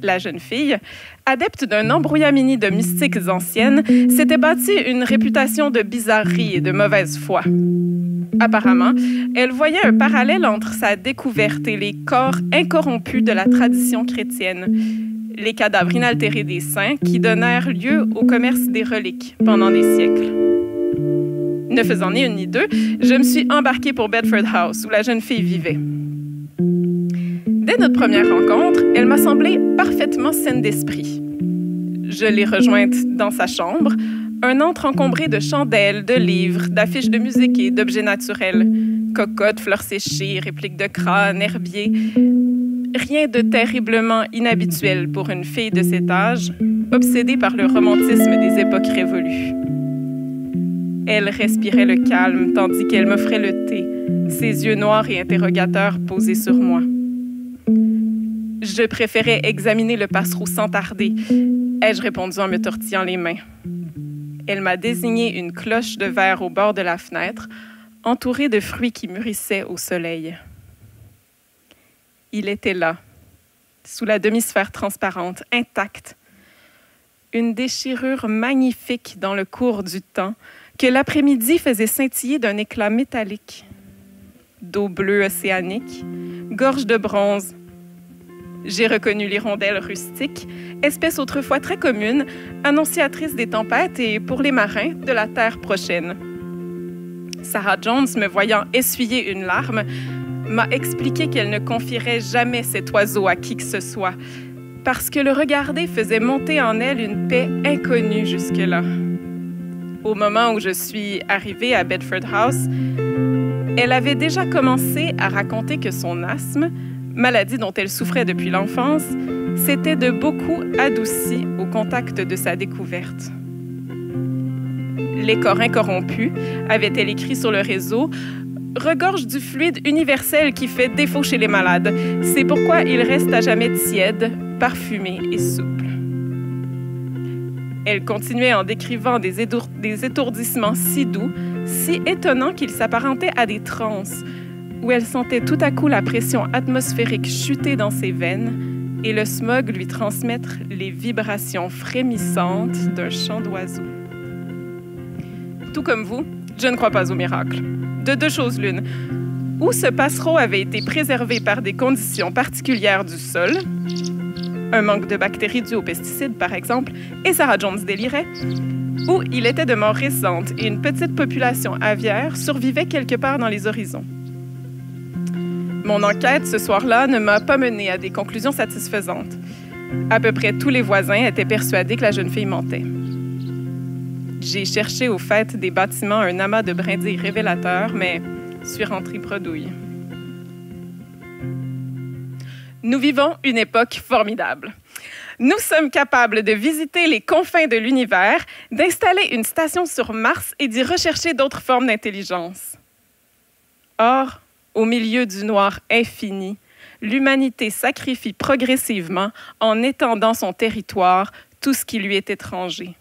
La jeune fille, adepte d'un embrouillamini de mystiques anciennes, s'était bâtie une réputation de bizarrerie et de mauvaise foi. Apparemment, elle voyait un parallèle entre sa découverte et les corps incorrompus de la tradition chrétienne, les cadavres inaltérés des saints qui donnèrent lieu au commerce des reliques pendant des siècles. Ne faisant ni une ni deux, je me suis embarquée pour Bedford House, où la jeune fille vivait. Dès notre première rencontre, elle m'a semblé parfaitement saine d'esprit. Je l'ai rejointe dans sa chambre, un antre encombré de chandelles, de livres, d'affiches de musique et d'objets naturels, cocottes, fleurs séchées, répliques de crânes, herbiers. Rien de terriblement inhabituel pour une fille de cet âge, obsédée par le romantisme des époques révolues. Elle respirait le calme tandis qu'elle m'offrait le thé, ses yeux noirs et interrogateurs posés sur moi. Je préférais examiner le passereau sans tarder, ai-je répondu en me tortillant les mains. Elle m'a désigné une cloche de verre au bord de la fenêtre, entourée de fruits qui mûrissaient au soleil. Il était là, sous la demi-sphère transparente, intacte. Une déchirure magnifique dans le cours du temps que l'après-midi faisait scintiller d'un éclat métallique. D'eau bleue océanique, gorge de bronze. J'ai reconnu l'hirondelle rustique, espèce autrefois très commune, annonciatrice des tempêtes et, pour les marins, de la terre prochaine. Sarah Jones, me voyant essuyer une larme, m'a expliqué qu'elle ne confierait jamais cet oiseau à qui que ce soit, parce que le regarder faisait monter en elle une paix inconnue jusque-là. Au moment où je suis arrivée à Bedford House, elle avait déjà commencé à raconter que son asthme, maladie dont elle souffrait depuis l'enfance, s'était de beaucoup adouci au contact de sa découverte. Les corps incorrompus, avait-elle écrit sur le réseau, regorgent du fluide universel qui fait défaut chez les malades. C'est pourquoi il reste à jamais tiède, parfumé et souple. Elle continuait en décrivant des étourdissements si doux, si étonnants qu'ils s'apparentaient à des transes, où elle sentait tout à coup la pression atmosphérique chuter dans ses veines et le smog lui transmettre les vibrations frémissantes d'un chant d'oiseau. Tout comme vous, je ne crois pas au miracle. De deux choses l'une. Ou ce passereau avait été préservé par des conditions particulières du sol, un manque de bactéries dû aux pesticides par exemple, et Sarah Jones délirait, ou il était de mort récente et une petite population aviaire survivait quelque part dans les horizons. Mon enquête ce soir-là ne m'a pas menée à des conclusions satisfaisantes. À peu près tous les voisins étaient persuadés que la jeune fille mentait. J'ai cherché au fait des bâtiments un amas de brindilles révélateurs, mais suis rentrée bredouille. Nous vivons une époque formidable. Nous sommes capables de visiter les confins de l'univers, d'installer une station sur Mars et d'y rechercher d'autres formes d'intelligence. Or, au milieu du noir infini, l'humanité sacrifie progressivement en étendant son territoire tout ce qui lui est étranger.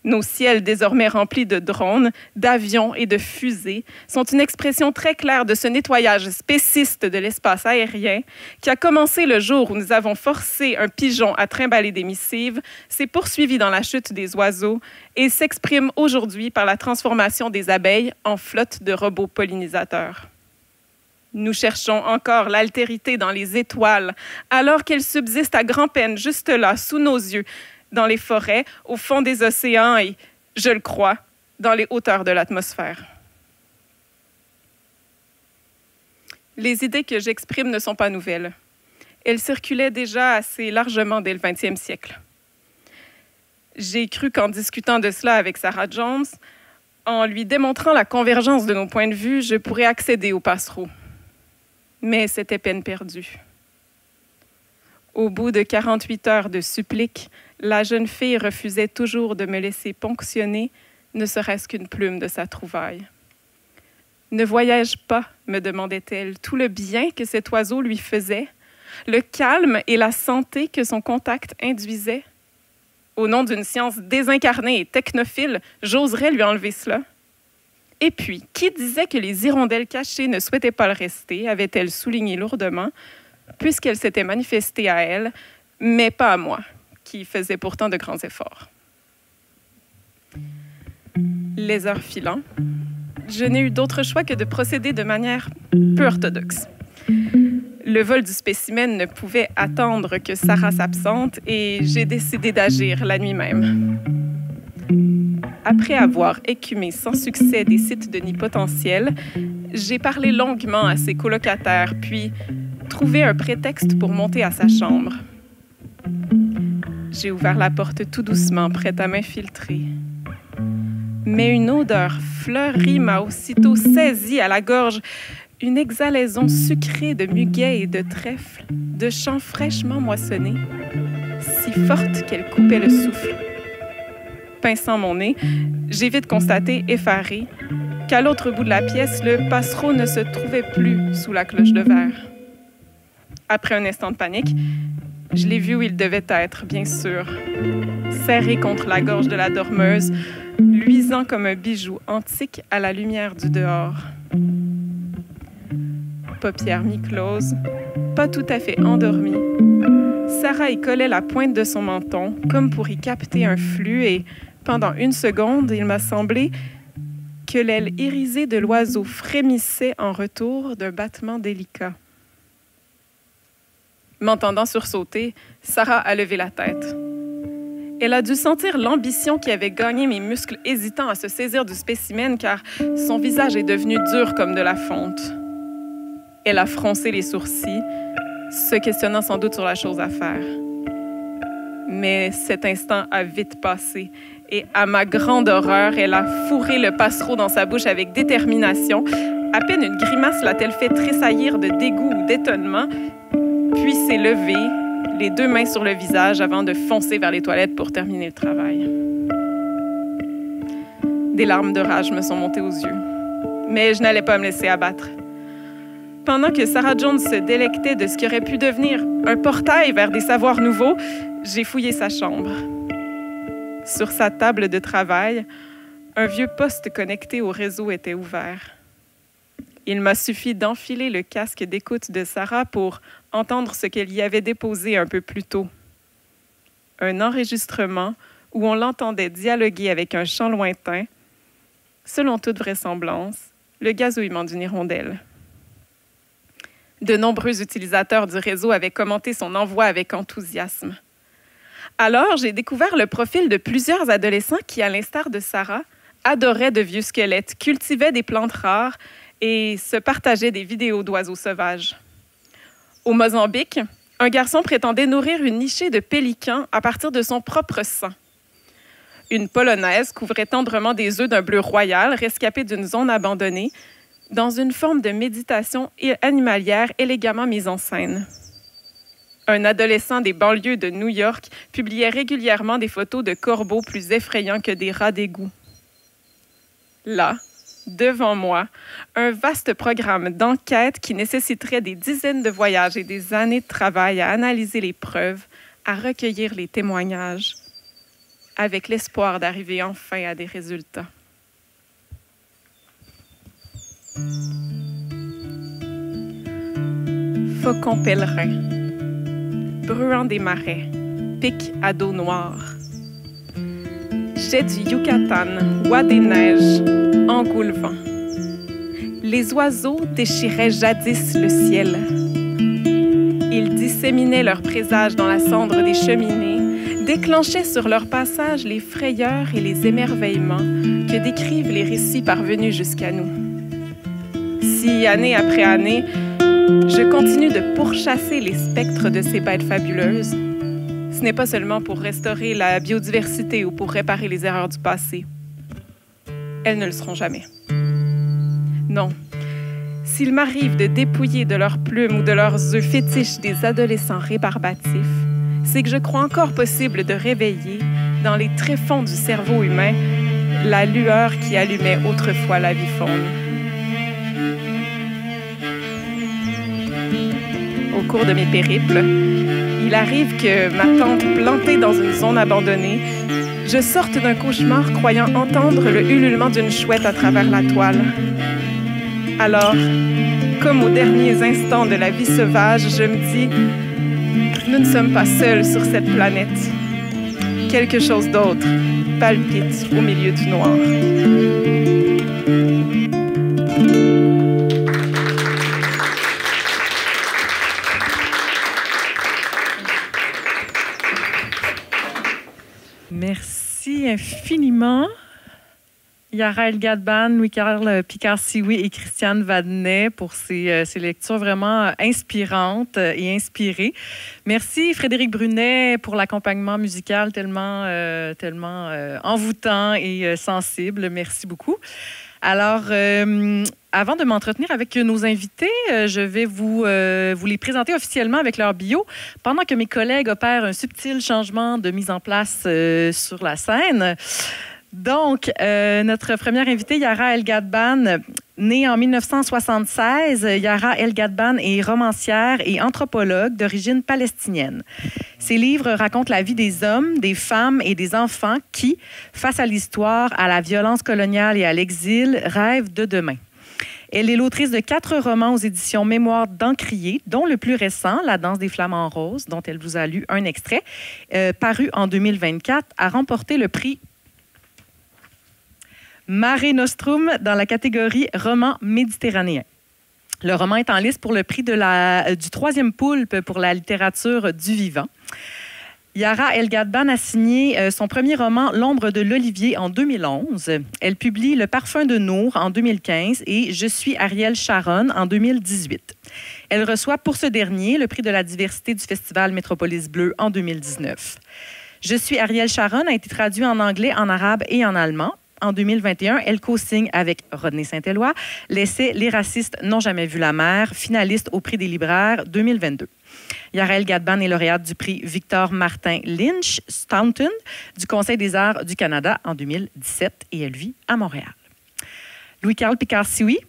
Nos ciels désormais remplis de drones, d'avions et de fusées sont une expression très claire de ce nettoyage spéciste de l'espace aérien qui a commencé le jour où nous avons forcé un pigeon à trimballer des missives, s'est poursuivi dans la chute des oiseaux et s'exprime aujourd'hui par la transformation des abeilles en flotte de robots pollinisateurs. Nous cherchons encore l'altérité dans les étoiles, alors qu'elles subsistent à grand-peine juste là, sous nos yeux, dans les forêts, au fond des océans et, je le crois, dans les hauteurs de l'atmosphère. Les idées que j'exprime ne sont pas nouvelles. Elles circulaient déjà assez largement dès le 20e siècle. J'ai cru qu'en discutant de cela avec Sarah Jones, en lui démontrant la convergence de nos points de vue, je pourrais accéder au passereau. Mais c'était peine perdue. Au bout de 48 heures de suppliques, la jeune fille refusait toujours de me laisser ponctionner, ne serait-ce qu'une plume de sa trouvaille. « Ne voyais-je pas, me demandait-elle, tout le bien que cet oiseau lui faisait, le calme et la santé que son contact induisait? Au nom d'une science désincarnée et technophile, j'oserais lui enlever cela. Et puis, qui disait que les hirondelles cachées ne souhaitaient pas le rester, avait-elle souligné lourdement, puisqu'elle s'était manifestée à elle, mais pas à moi, qui faisait pourtant de grands efforts. Les heures filant, je n'ai eu d'autre choix que de procéder de manière peu orthodoxe. Le vol du spécimen ne pouvait attendre que Sarah s'absente et j'ai décidé d'agir la nuit même. Après avoir écumé sans succès des sites de nid potentiels, j'ai parlé longuement à ses colocataires, puis trouvé un prétexte pour monter à sa chambre. J'ai ouvert la porte tout doucement, prête à m'infiltrer. Mais une odeur fleurie m'a aussitôt saisie à la gorge, une exhalaison sucrée de muguet et de trèfle, de champs fraîchement moissonnés, si forte qu'elle coupait le souffle. Pinçant mon nez, j'ai vite constaté, effaré, qu'à l'autre bout de la pièce, le passereau ne se trouvait plus sous la cloche de verre. Après un instant de panique, je l'ai vu où il devait être, bien sûr, serré contre la gorge de la dormeuse, luisant comme un bijou antique à la lumière du dehors. Paupières mi-closes, pas tout à fait endormie, Sarah y collait la pointe de son menton, comme pour y capter un flux, et pendant une seconde, il m'a semblé que l'aile irisée de l'oiseau frémissait en retour d'un battement délicat. M'entendant sursauter, Sarah a levé la tête. Elle a dû sentir l'ambition qui avait gagné mes muscles hésitants à se saisir du spécimen, car son visage est devenu dur comme de la fonte. Elle a froncé les sourcils, se questionnant sans doute sur la chose à faire. Mais cet instant a vite passé, et à ma grande horreur, elle a fourré le passereau dans sa bouche avec détermination. À peine une grimace l'a-t-elle fait tressaillir de dégoût ou d'étonnement, puis s'est levée, les deux mains sur le visage, avant de foncer vers les toilettes pour terminer le travail. Des larmes de rage me sont montées aux yeux, mais je n'allais pas me laisser abattre. Pendant que Sarah Jones se délectait de ce qui aurait pu devenir un portail vers des savoirs nouveaux, j'ai fouillé sa chambre. Sur sa table de travail, un vieux poste connecté au réseau était ouvert. Il m'a suffi d'enfiler le casque d'écoute de Sarah pour entendre ce qu'elle y avait déposé un peu plus tôt. Un enregistrement où on l'entendait dialoguer avec un chant lointain, selon toute vraisemblance, le gazouillement d'une hirondelle. De nombreux utilisateurs du réseau avaient commenté son envoi avec enthousiasme. Alors, j'ai découvert le profil de plusieurs adolescents qui, à l'instar de Sarah, adoraient de vieux squelettes, cultivaient des plantes rares et se partageaient des vidéos d'oiseaux sauvages. Au Mozambique, un garçon prétendait nourrir une nichée de pélicans à partir de son propre sang. Une Polonaise couvrait tendrement des œufs d'un bleu royal rescapé d'une zone abandonnée, dans une forme de méditation animalière élégamment mise en scène. Un adolescent des banlieues de New York publiait régulièrement des photos de corbeaux plus effrayants que des rats d'égout. Là, devant moi, un vaste programme d'enquête qui nécessiterait des dizaines de voyages et des années de travail à analyser les preuves, à recueillir les témoignages, avec l'espoir d'arriver enfin à des résultats. Faucon pèlerin, bruant des marais, pic à dos noire, jet du Yucatan, oie des neiges, engoulevant. Les oiseaux déchiraient jadis le ciel. Ils disséminaient leurs présages dans la cendre des cheminées, déclenchaient sur leur passage les frayeurs et les émerveillements que décrivent les récits parvenus jusqu'à nous. Si, année après année, je continue de pourchasser les spectres de ces bêtes fabuleuses, ce n'est pas seulement pour restaurer la biodiversité ou pour réparer les erreurs du passé. Elles ne le seront jamais. Non. S'il m'arrive de dépouiller de leurs plumes ou de leurs œufs fétiches des adolescents rébarbatifs, c'est que je crois encore possible de réveiller, dans les tréfonds du cerveau humain, la lueur qui allumait autrefois la vie faune. Au cours de mes périples, il arrive que, ma tente plantée dans une zone abandonnée, je sorte d'un cauchemar croyant entendre le ululement d'une chouette à travers la toile. Alors, comme aux derniers instants de la vie sauvage, je me dis, nous ne sommes pas seuls sur cette planète. Quelque chose d'autre palpite au milieu du noir. Merci infiniment, Yahaël Gadban, Louis-Carl Picard-Sioui et Christiane Vadnet pour ces lectures vraiment inspirantes et inspirées. Merci Frédéric Brunet pour l'accompagnement musical tellement envoûtant et sensible. Merci beaucoup. Alors, avant de m'entretenir avec nos invités, je vais vous les présenter officiellement avec leur bio, pendant que mes collègues opèrent un subtil changement de mise en place sur la scène. Donc, notre première invitée, Yara El-Gadban, née en 1976, Yara El-Gadban est romancière et anthropologue d'origine palestinienne. Ses livres racontent la vie des hommes, des femmes et des enfants qui, face à l'histoire, à la violence coloniale et à l'exil, rêvent de demain. Elle est l'autrice de 4 romans aux éditions Mémoire d'Encrier, dont le plus récent, La danse des flamants roses, dont elle vous a lu un extrait, paru en 2024, a remporté le prix Mare Nostrum dans la catégorie roman méditerranéen. Le roman est en liste pour le prix du 3e Poulpe pour la littérature du vivant. Yara El-Gadban a signé son premier roman L'ombre de l'olivier en 2011. Elle publie Le parfum de Nour en 2015 et Je suis Ariel Sharon en 2018. Elle reçoit pour ce dernier le prix de la diversité du Festival Métropolis Bleu en 2019. Je suis Ariel Sharon a été traduit en anglais, en arabe et en allemand. En 2021, elle co-signe avec Rodney Saint-Éloi l'essai Les racistes n'ont jamais vu la mer, finaliste au prix des libraires 2022. Yara El-Gadban est lauréate du prix Victor Martin Lynch Staunton du Conseil des arts du Canada en 2017 et elle vit à Montréal. Louis-Carl Picard-Sioui,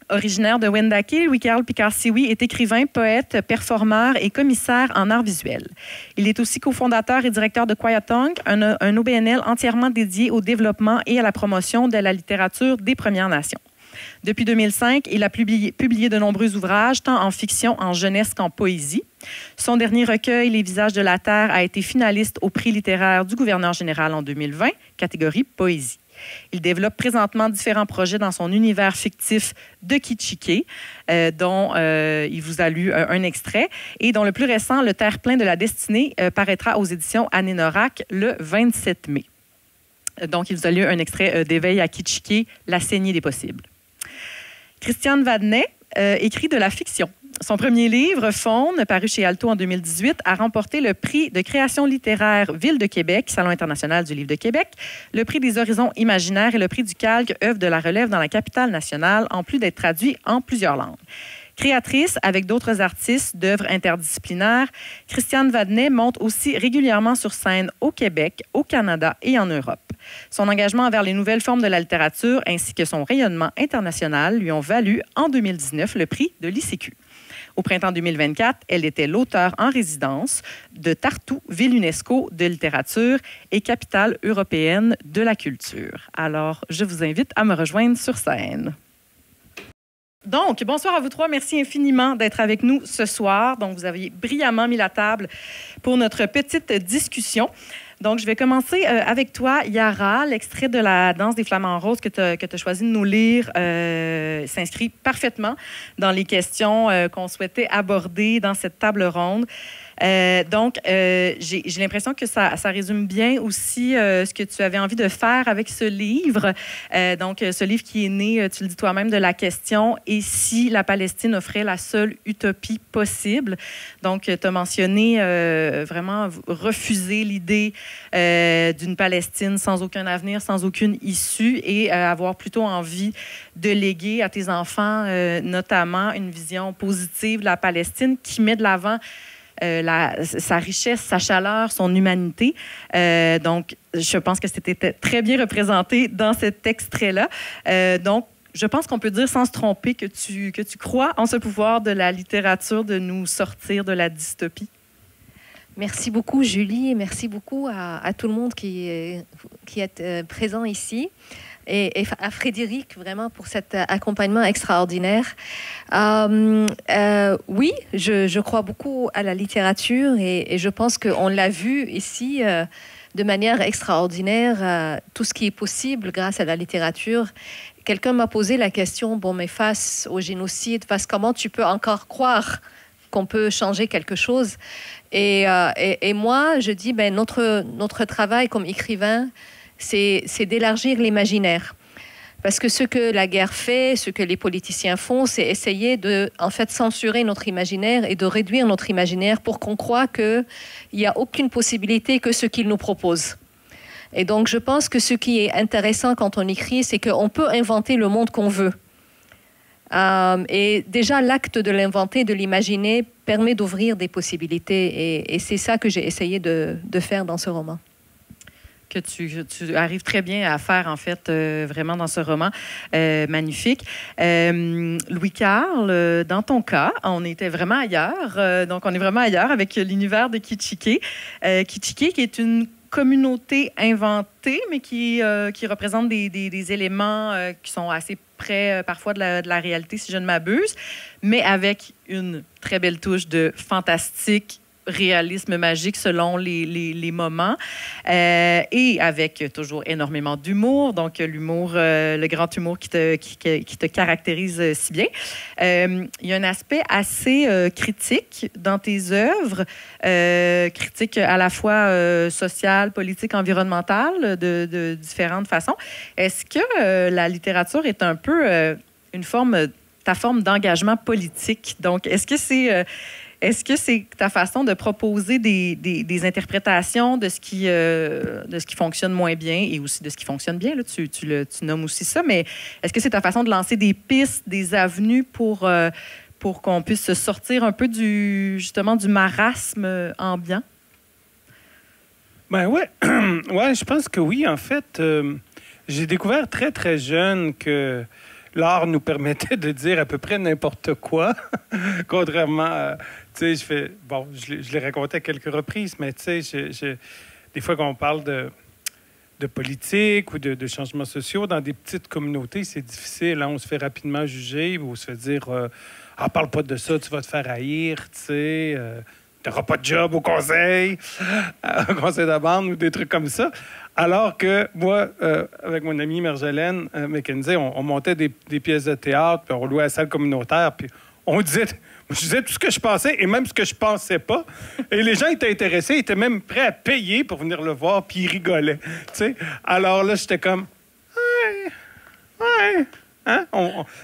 originaire de Wendake, Louis-Carl Picard-Sioui est écrivain, poète, performeur et commissaire en arts visuels. Il est aussi cofondateur et directeur de Quiet Tongue, un OBNL entièrement dédié au développement et à la promotion de la littérature des Premières Nations. Depuis 2005, il a publié de nombreux ouvrages, tant en fiction, en jeunesse qu'en poésie. Son dernier recueil, Les visages de la Terre, a été finaliste au prix littéraire du gouverneur général en 2020, catégorie poésie. Il développe présentement différents projets dans son univers fictif de Kitchike, dont il vous a lu un extrait, et dont le plus récent, Le terre-plein de la destinée, paraîtra aux éditions Anénorak le 27 mai. Donc, il vous a lu un extrait d'Éveil à Kitchike, La saignée des possibles. Christiane Vadnet écrit de la fiction. Son premier livre, Faune, paru chez Alto en 2018, a remporté le prix de création littéraire Ville de Québec, Salon international du livre de Québec, le prix des horizons imaginaires et le prix du calque œuvre de la relève dans la capitale nationale, en plus d'être traduit en plusieurs langues. Créatrice avec d'autres artistes d'œuvres interdisciplinaires, Christiane Vadnet monte aussi régulièrement sur scène au Québec, au Canada et en Europe. Son engagement envers les nouvelles formes de la littérature ainsi que son rayonnement international lui ont valu en 2019 le prix de l'ICQ. Au printemps 2024, elle était l'auteure en résidence de Tartu, ville UNESCO de littérature et capitale européenne de la culture. Alors, je vous invite à me rejoindre sur scène. Donc, bonsoir à vous trois. Merci infiniment d'être avec nous ce soir. Donc, vous aviez brillamment mis la table pour notre petite discussion. Donc, je vais commencer avec toi, Yara. L'extrait de La danse des flamants roses que tu as choisi de nous lire s'inscrit parfaitement dans les questions qu'on souhaitait aborder dans cette table ronde. Donc, j'ai l'impression que ça résume bien aussi ce que tu avais envie de faire avec ce livre. Donc, ce livre qui est né, tu le dis toi-même, de la question « Et si la Palestine offrait la seule utopie possible? » Donc, tu as mentionné vraiment refuser l'idée d'une Palestine sans aucun avenir, sans aucune issue et avoir plutôt envie de léguer à tes enfants, notamment, une vision positive de la Palestine qui met de l'avant sa richesse, sa chaleur, son humanité. Donc, je pense que c'était très bien représenté dans cet extrait-là. Donc, je pense qu'on peut dire sans se tromper que tu crois en ce pouvoir de la littérature de nous sortir de la dystopie. Merci beaucoup, Julie, et merci beaucoup à tout le monde qui est présent ici. Et à Frédéric, vraiment, pour cet accompagnement extraordinaire. Oui, je crois beaucoup à la littérature et je pense qu'on l'a vu ici de manière extraordinaire, tout ce qui est possible grâce à la littérature. Quelqu'un m'a posé la question, bon, mais face au génocide, comment tu peux encore croire qu'on peut changer quelque chose? Et moi, je dis, notre travail comme écrivain, c'est d'élargir l'imaginaire. Parce que ce que la guerre fait, ce que les politiciens font, c'est essayer de, en fait, censurer notre imaginaire et de réduire notre imaginaire pour qu'on croie qu'il n'y a aucune possibilité que ce qu'ils nous proposent. Et donc, je pense que ce qui est intéressant quand on écrit, c'est qu'on peut inventer le monde qu'on veut. Et déjà, l'acte de l'inventer, de l'imaginer, permet d'ouvrir des possibilités. Et c'est ça que j'ai essayé de faire dans ce roman. Que tu arrives très bien à faire, en fait, vraiment dans ce roman magnifique. Louis-Carl, dans ton cas, on était vraiment ailleurs. Donc, on est vraiment ailleurs avec l'univers de Kitchike. Kitchike, qui est une communauté inventée, mais qui représente des éléments qui sont assez près, parfois, de la réalité, si je ne m'abuse, mais avec une très belle touche de fantastique, réalisme magique selon les moments et avec toujours énormément d'humour, donc l'humour, le grand humour qui te caractérise si bien. Il y a un aspect assez critique dans tes œuvres, critique à la fois sociale, politique, environnementale, de différentes façons. Est-ce que la littérature est un peu ta forme d'engagement politique? Donc, est-ce que c'est ta façon de proposer des interprétations de ce qui fonctionne moins bien et aussi de ce qui fonctionne bien? Là, tu nommes aussi ça, mais est-ce que c'est ta façon de lancer des pistes, des avenues pour qu'on puisse se sortir un peu justement du marasme ambiant? Ben ouais. Ouais, je pense que oui. En fait, j'ai découvert très, très jeune que l'art nous permettait de dire à peu près n'importe quoi, contrairement à... Tu sais, je l'ai raconté à quelques reprises, mais tu sais, des fois, quand on parle de politique ou de changements sociaux, dans des petites communautés, c'est difficile. Hein? On se fait rapidement juger ou on se fait dire parle pas de ça, tu vas te faire haïr, tu sais, tu n'auras pas de job au conseil de bande ou des trucs comme ça. Alors que moi, avec mon ami Marjolaine McKenzie, on montait des pièces de théâtre, puis on louait à la salle communautaire, puis je disais tout ce que je pensais et même ce que je pensais pas. Et les gens étaient intéressés, ils étaient même prêts à payer pour venir le voir, puis ils rigolaient. Tu sais? Alors là, j'étais comme... Ouais. Hein?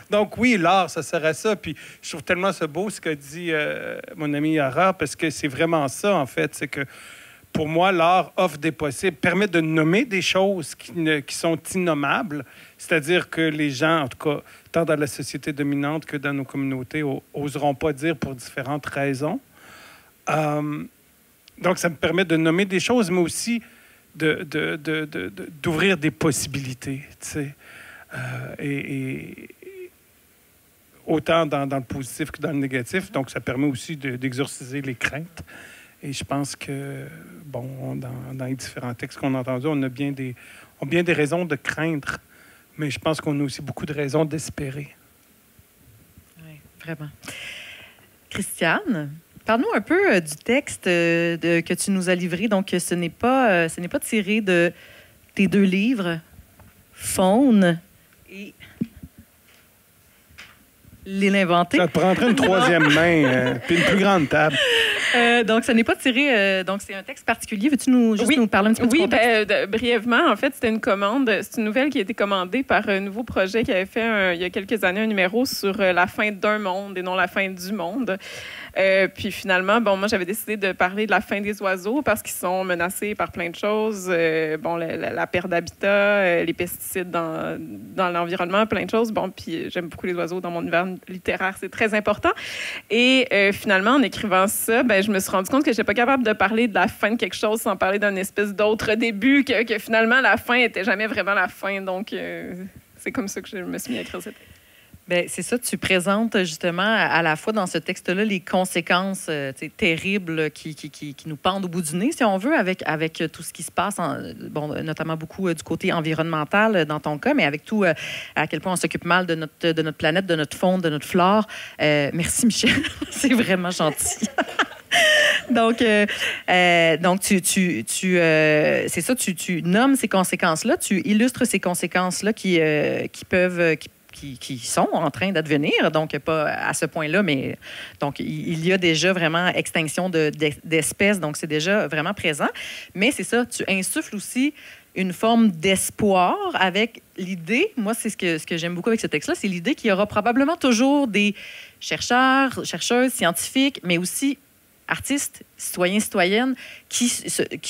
Donc oui, l'art, ça serait ça. Puis je trouve tellement ça beau ce que dit mon ami Yara, parce que c'est vraiment ça, en fait. C'est que pour moi, l'art offre des possibles, permet de nommer des choses qui sont innommables. C'est-à-dire que les gens, en tout cas, tant dans la société dominante que dans nos communautés, oseront pas dire pour différentes raisons. Donc, ça me permet de nommer des choses, mais aussi d'ouvrir des possibilités, tu sais. Et autant dans le positif que dans le négatif. Donc, ça permet aussi d'exorciser les craintes. Et je pense que, bon, dans les différents textes qu'on a entendus, on a bien des raisons de craindre, mais je pense qu'on a aussi beaucoup de raisons d'espérer. Oui, vraiment. Christiane, parle-nous un peu du texte que tu nous as livré. Donc, ce n'est pas tiré de tes 2 livres, Faune et L'île inventée. Ça te prendrait une 3e main, puis une plus grande table. Donc, ça n'est pas tiré... donc, c'est un texte particulier. Veux-tu nous parler un petit peu du contexte? Oui, brièvement, en fait, c'était une commande. C'est une nouvelle qui a été commandée par un nouveau projet qui avait fait, il y a quelques années, un numéro sur la fin d'un monde et non la fin du monde. Puis finalement, bon, moi, j'avais décidé de parler de la fin des oiseaux parce qu'ils sont menacés par plein de choses. Bon, la perte d'habitat, les pesticides dans l'environnement, plein de choses. Bon, puis j'aime beaucoup les oiseaux dans mon univers littéraire, c'est très important. Et finalement, en écrivant ça, ben, je me suis rendu compte que je n'étais pas capable de parler de la fin de quelque chose sans parler d'un espèce d'autre début, que finalement, la fin n'était jamais vraiment la fin. Donc, c'est comme ça que je me suis mis à écrire cette texte. Bien, c'est ça, tu présentes justement à la fois dans ce texte-là les conséquences terribles qui nous pendent au bout du nez, si on veut, avec tout ce qui se passe, notamment beaucoup du côté environnemental dans ton cas, mais avec tout à quel point on s'occupe mal de notre planète, de notre faune, de notre flore. Merci, Michel. C'est vraiment gentil. Donc, c'est ça, tu nommes ces conséquences-là, tu illustres ces conséquences-là qui sont en train d'advenir, donc pas à ce point-là, mais donc il y a déjà vraiment extinction d'espèces, donc c'est déjà vraiment présent. Mais c'est ça, tu insuffles aussi une forme d'espoir avec l'idée, moi c'est ce que j'aime beaucoup avec ce texte-là, c'est l'idée qu'il y aura probablement toujours des chercheurs, chercheuses, scientifiques, mais aussi artistes, citoyens, citoyennes, qui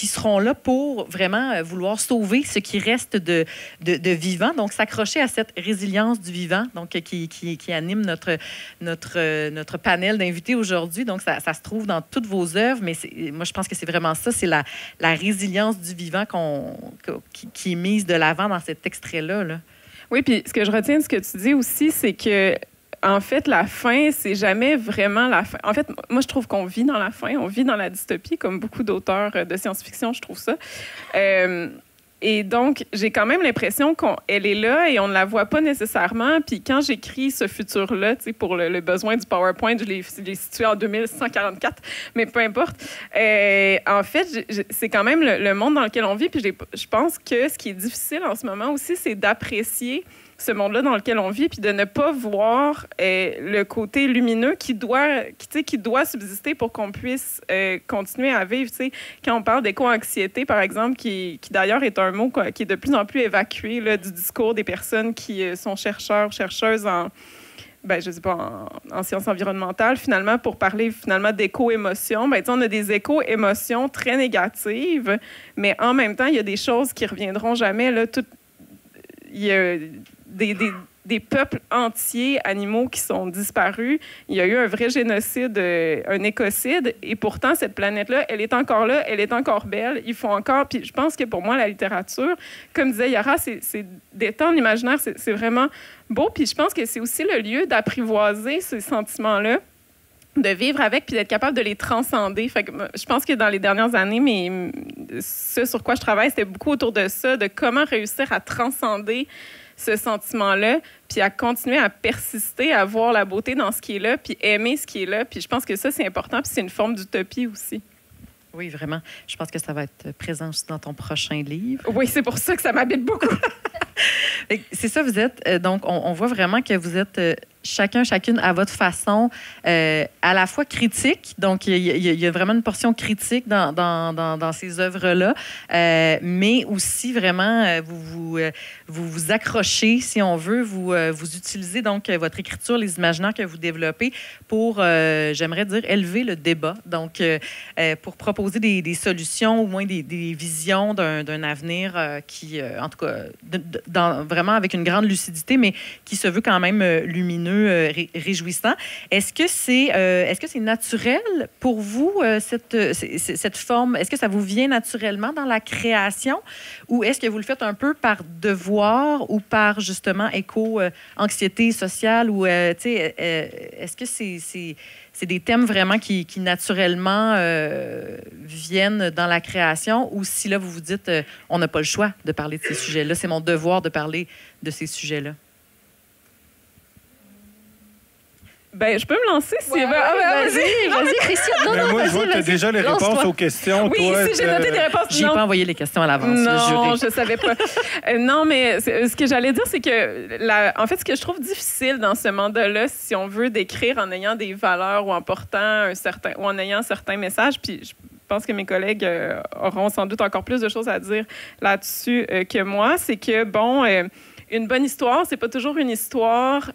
seront là pour vraiment vouloir sauver ce qui reste de vivant. Donc, s'accrocher à cette résilience du vivant, donc qui anime notre panel d'invités aujourd'hui. Donc, ça se trouve dans toutes vos œuvres, mais moi, je pense que c'est vraiment ça, c'est la résilience du vivant qui est mise de l'avant dans cet extrait-là, là. Oui, puis ce que je retiens de ce que tu dis aussi, c'est que, en fait, la fin, c'est jamais vraiment la fin. En fait, moi, je trouve qu'on vit dans la fin, on vit dans la dystopie, comme beaucoup d'auteurs de science-fiction, je trouve ça. Et donc, j'ai quand même l'impression qu'elle est là et on ne la voit pas nécessairement. Puis quand j'écris ce futur-là, tu sais, pour le besoin du PowerPoint, je l'ai situé en 2144, mais peu importe. En fait, c'est quand même le monde dans lequel on vit. Puis je pense que ce qui est difficile en ce moment aussi, c'est d'apprécier ce monde-là dans lequel on vit, puis de ne pas voir le côté lumineux qui doit subsister pour qu'on puisse continuer à vivre. T'sais. Quand on parle d'éco-anxiété, par exemple, qui d'ailleurs est un mot qui est de plus en plus évacué là, du discours des personnes qui sont chercheurs, chercheuses en sciences environnementales, finalement, pour parler finalement d'éco-émotions, on a des éco-émotions très négatives, mais en même temps, il y a des choses qui ne reviendront jamais. Là, il y a des peuples entiers animaux qui sont disparus. Il y a eu un vrai génocide, un écocide, et pourtant, cette planète-là, elle est encore là, elle est encore belle. Il faut encore... Puis je pense que pour moi, la littérature, comme disait Yara, c'est détendre l'imaginaire, c'est vraiment beau. Puis je pense que c'est aussi le lieu d'apprivoiser ces sentiments-là, de vivre avec puis d'être capable de les transcender. Fait que je pense que dans les dernières années, ce sur quoi je travaille, c'était beaucoup autour de ça, de comment réussir à transcender ce sentiment-là, puis à continuer à persister, à voir la beauté dans ce qui est là, puis aimer ce qui est là. Puis je pense que ça, c'est important, puis c'est une forme d'utopie aussi. Oui, vraiment. Je pense que ça va être présent aussi dans ton prochain livre. Oui, c'est pour ça que ça m'habite beaucoup. C'est ça, vous êtes... donc, on voit vraiment que vous êtes chacune à votre façon, à la fois critique. Donc, il y a vraiment une portion critique dans ces œuvres-là, mais aussi vraiment, vous accrochez, si on veut, vous utilisez donc votre écriture, les imaginaires que vous développez pour, j'aimerais dire, élever le débat. Donc, pour proposer des solutions, au moins des visions d'un avenir qui, en tout cas, vraiment avec une grande lucidité, mais qui se veut quand même lumineux, réjouissant. Est-ce que c'est naturel pour vous, cette forme? Est-ce que ça vous vient naturellement dans la création ou est-ce que vous le faites un peu par devoir ou par, justement, éco-anxiété sociale? Ou, est-ce que c'est des thèmes vraiment qui naturellement viennent dans la création ou si là, vous vous dites, on n'a pas le choix de parler de ces sujets-là, c'est mon devoir de parler de ces sujets-là? Je peux me lancer si vas-y, Christian. Non, moi, je vois que tu as déjà les réponses aux questions. Oui, toi, si j'ai noté des réponses. J'ai pas envoyé les questions à l'avance. Non, je savais pas. Non, mais ce que j'allais dire, c'est que, en fait, ce que je trouve difficile dans ce mandat-là, si on veut décrire en ayant des valeurs ou en portant ou en ayant certains messages, puis je pense que mes collègues auront sans doute encore plus de choses à dire là-dessus que moi, c'est que, une bonne histoire, c'est pas toujours une histoire...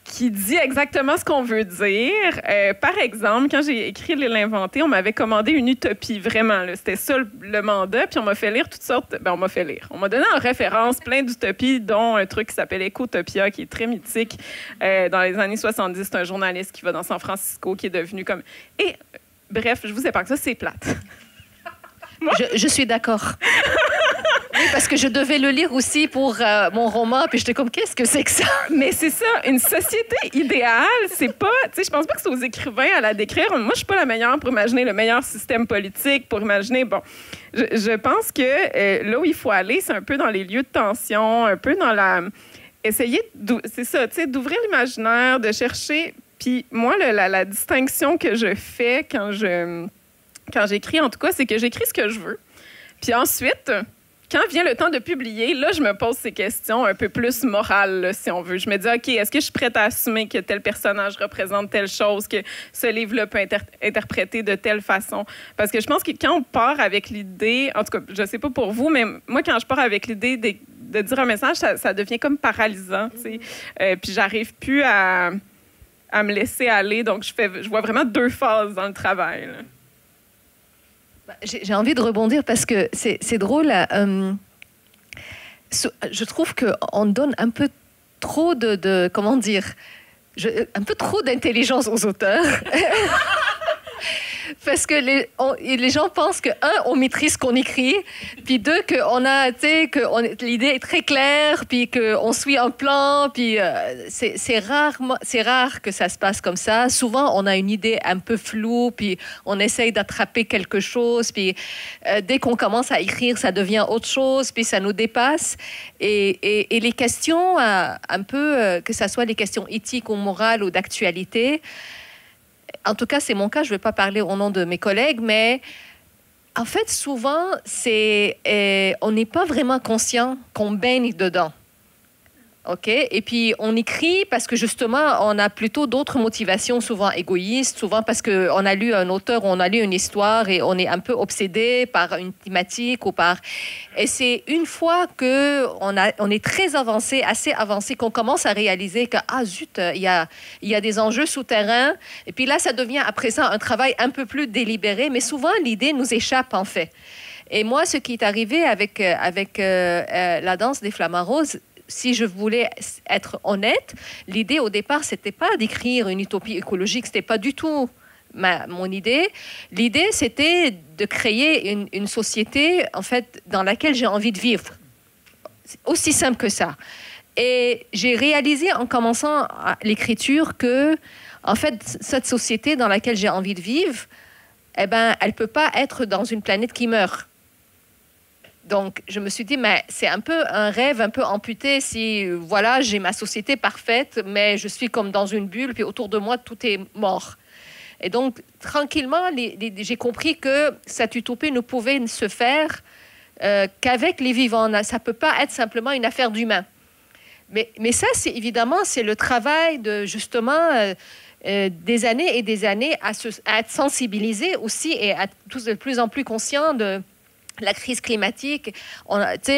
qui dit exactement ce qu'on veut dire. Par exemple, quand j'ai écrit L'Inventé, on m'avait commandé une utopie, vraiment. C'était ça le mandat, puis on m'a fait lire toutes sortes... on m'a fait lire. On m'a donné en référence plein d'utopies, dont un truc qui s'appelle Ecotopia, qui est très mythique. Dans les années 70, c'est un journaliste qui va dans San Francisco, qui est devenu comme... Et, bref, je vous épargne ça, c'est plate. Je suis d'accord. Oui, parce que je devais le lire aussi pour mon roman, puis j'étais comme, qu'est-ce que c'est que ça? Mais c'est ça, une société idéale, c'est pas... Tu sais, je pense pas que c'est aux écrivains à la décrire. Moi, je suis pas la meilleure pour imaginer le meilleur système politique, pour imaginer... Je pense que là où il faut aller, c'est un peu dans les lieux de tension, un peu dans la... Essayer, c'est ça, tu sais, d'ouvrir l'imaginaire, de chercher... Puis moi, la distinction que je fais quand j'écris, en tout cas, c'est que j'écris ce que je veux. Puis ensuite... Quand vient le temps de publier, là, je me pose ces questions un peu plus morales, là, si on veut. Je me dis, OK, est-ce que je suis prête à assumer que tel personnage représente telle chose, que ce livre-là peut être interprété de telle façon? Parce que je pense que quand on part avec l'idée, en tout cas, je sais pas pour vous, mais moi, quand je pars avec l'idée de dire un message, ça devient comme paralysant, tu sais. Puis j'arrive plus à à me laisser aller. Donc, je vois vraiment 2 phases dans le travail. Là. J'ai envie de rebondir parce que c'est drôle. Je trouve qu'on donne un peu trop comment dire, un peu trop d'intelligence aux auteurs. Parce que les gens pensent que, on maîtrise ce qu'on écrit, puis 2, que l'idée est très claire, puis qu'on suit un plan, puis c'est rare que ça se passe comme ça. Souvent, on a une idée un peu floue, puis on essaye d'attraper quelque chose, puis dès qu'on commence à écrire, ça devient autre chose, puis ça nous dépasse. Et les questions, un peu, que ce soit les questions éthiques ou morales ou d'actualité, en tout cas, c'est mon cas, je ne vais pas parler au nom de mes collègues, mais en fait, souvent, on n'est pas vraiment conscient qu'on baigne dedans. OK? Et puis, on écrit parce que, justement, on a plutôt d'autres motivations, souvent égoïstes, souvent parce qu'on a lu un auteur, on a lu une histoire et on est un peu obsédé par une thématique ou par... Et c'est une fois qu'on est très avancé, assez avancé, qu'on commence à réaliser que, ah zut, il y a des enjeux souterrains. Et puis là, ça devient, après ça, un travail un peu plus délibéré. Mais souvent, l'idée nous échappe, en fait. Et moi, ce qui est arrivé avec la danse des flamants roses, si je voulais être honnête, l'idée au départ, c'était pas d'écrire une utopie écologique, c'était pas du tout mon idée. L'idée, c'était de créer une société, en fait, dans laquelle j'ai envie de vivre. C'est aussi simple que ça. Et j'ai réalisé en commençant l'écriture que, en fait, cette société dans laquelle j'ai envie de vivre, eh ben, elle peut pas être dans une planète qui meurt. Donc, je me suis dit, mais c'est un peu un rêve un peu amputé si, voilà, j'ai ma société parfaite, mais je suis comme dans une bulle, puis autour de moi, tout est mort. Et donc, tranquillement, j'ai compris que cette utopie ne pouvait se faire qu'avec les vivants. Ça ne peut pas être simplement une affaire d'humain. Mais ça, c'est évidemment, c'est le travail de, justement... des années et des années à être sensibilisé aussi et à être de plus en plus conscient de la crise climatique,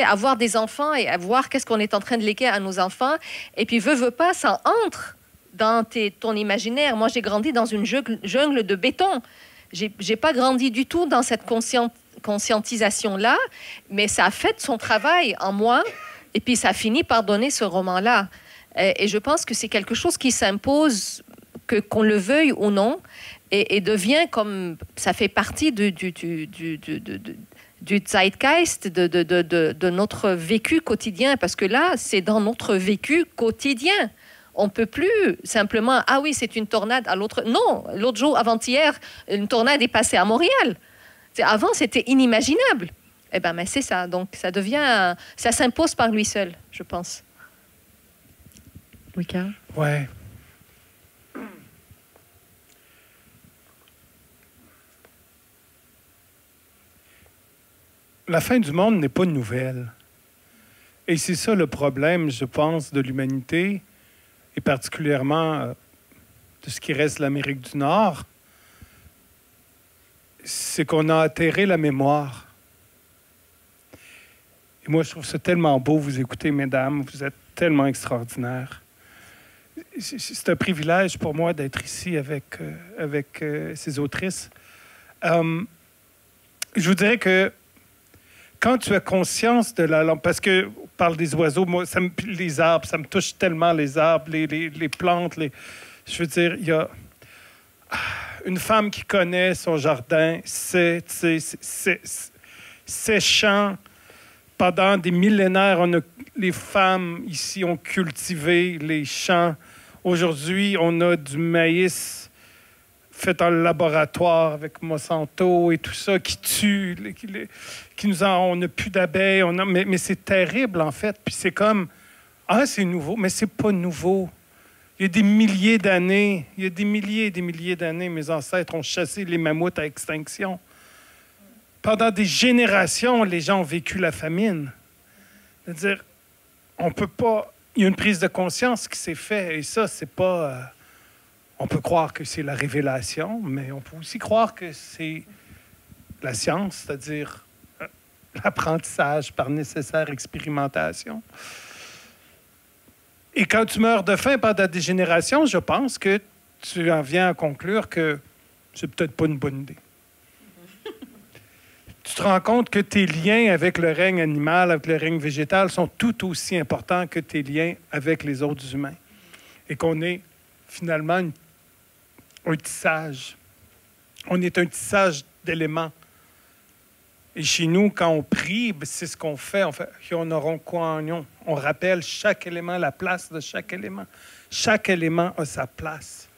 avoir des enfants et à voir qu'est-ce qu'on est en train de léguer à nos enfants. Et puis, veut pas, ça entre dans ton imaginaire. Moi, j'ai grandi dans une jungle de béton. J'ai pas grandi du tout dans cette conscientisation-là, mais ça a fait son travail en moi. Et puis, ça a fini par donner ce roman-là. Et je pense que c'est quelque chose qui s'impose, qu'on le veuille ou non, et devient comme... Ça fait partie du zeitgeist, de notre vécu quotidien, parce que là, c'est dans notre vécu quotidien. On ne peut plus simplement, ah oui, c'est une tornade à l'autre... Non, l'autre jour, avant-hier, une tornade est passée à Montréal. Avant, c'était inimaginable. Eh bien, mais c'est ça. Donc, ça s'impose par lui seul, je pense. Louis-Carl? Ouais. La fin du monde n'est pas nouvelle. Et c'est ça le problème, je pense, de l'humanité, et particulièrement de ce qui reste de l'Amérique du Nord, c'est qu'on a atterré la mémoire. Et moi, je trouve ça tellement beau, vous écoutez, mesdames, vous êtes tellement extraordinaires. C'est un privilège pour moi d'être ici avec ces autrices. Je vous dirais que quand tu as conscience de la langue, parce qu'on parle des oiseaux, moi, les arbres, ça me touche tellement, les arbres, les plantes. Je veux dire, il y a une femme qui connaît son jardin, ses champs. Pendant des millénaires, les femmes ici ont cultivé les champs. Aujourd'hui, on a du maïs fait en laboratoire avec Monsanto et tout ça, qui tue, on n'a plus d'abeilles, mais c'est terrible, en fait. Puis c'est comme, c'est nouveau, mais c'est pas nouveau. Il y a des milliers d'années, mes ancêtres ont chassé les mammouths à extinction. Pendant des générations, les gens ont vécu la famine. C'est-à-dire, on peut pas... Il y a une prise de conscience qui s'est faite, et ça, c'est pas... On peut croire que c'est la révélation, mais on peut aussi croire que c'est la science, c'est-à-dire l'apprentissage par nécessaire expérimentation. Et quand tu meurs de faim pendant des générations, je pense que tu en viens à conclure que c'est peut-être pas une bonne idée. Tu te rends compte que tes liens avec le règne animal, avec le règne végétal, sont tout aussi importants que tes liens avec les autres humains. Et qu'on est finalement un tissage. On est un tissage d'éléments. Et chez nous, quand on prie, c'est ce qu'on fait. On fait on rappelle chaque élément, la place de chaque élément. Chaque élément a sa place.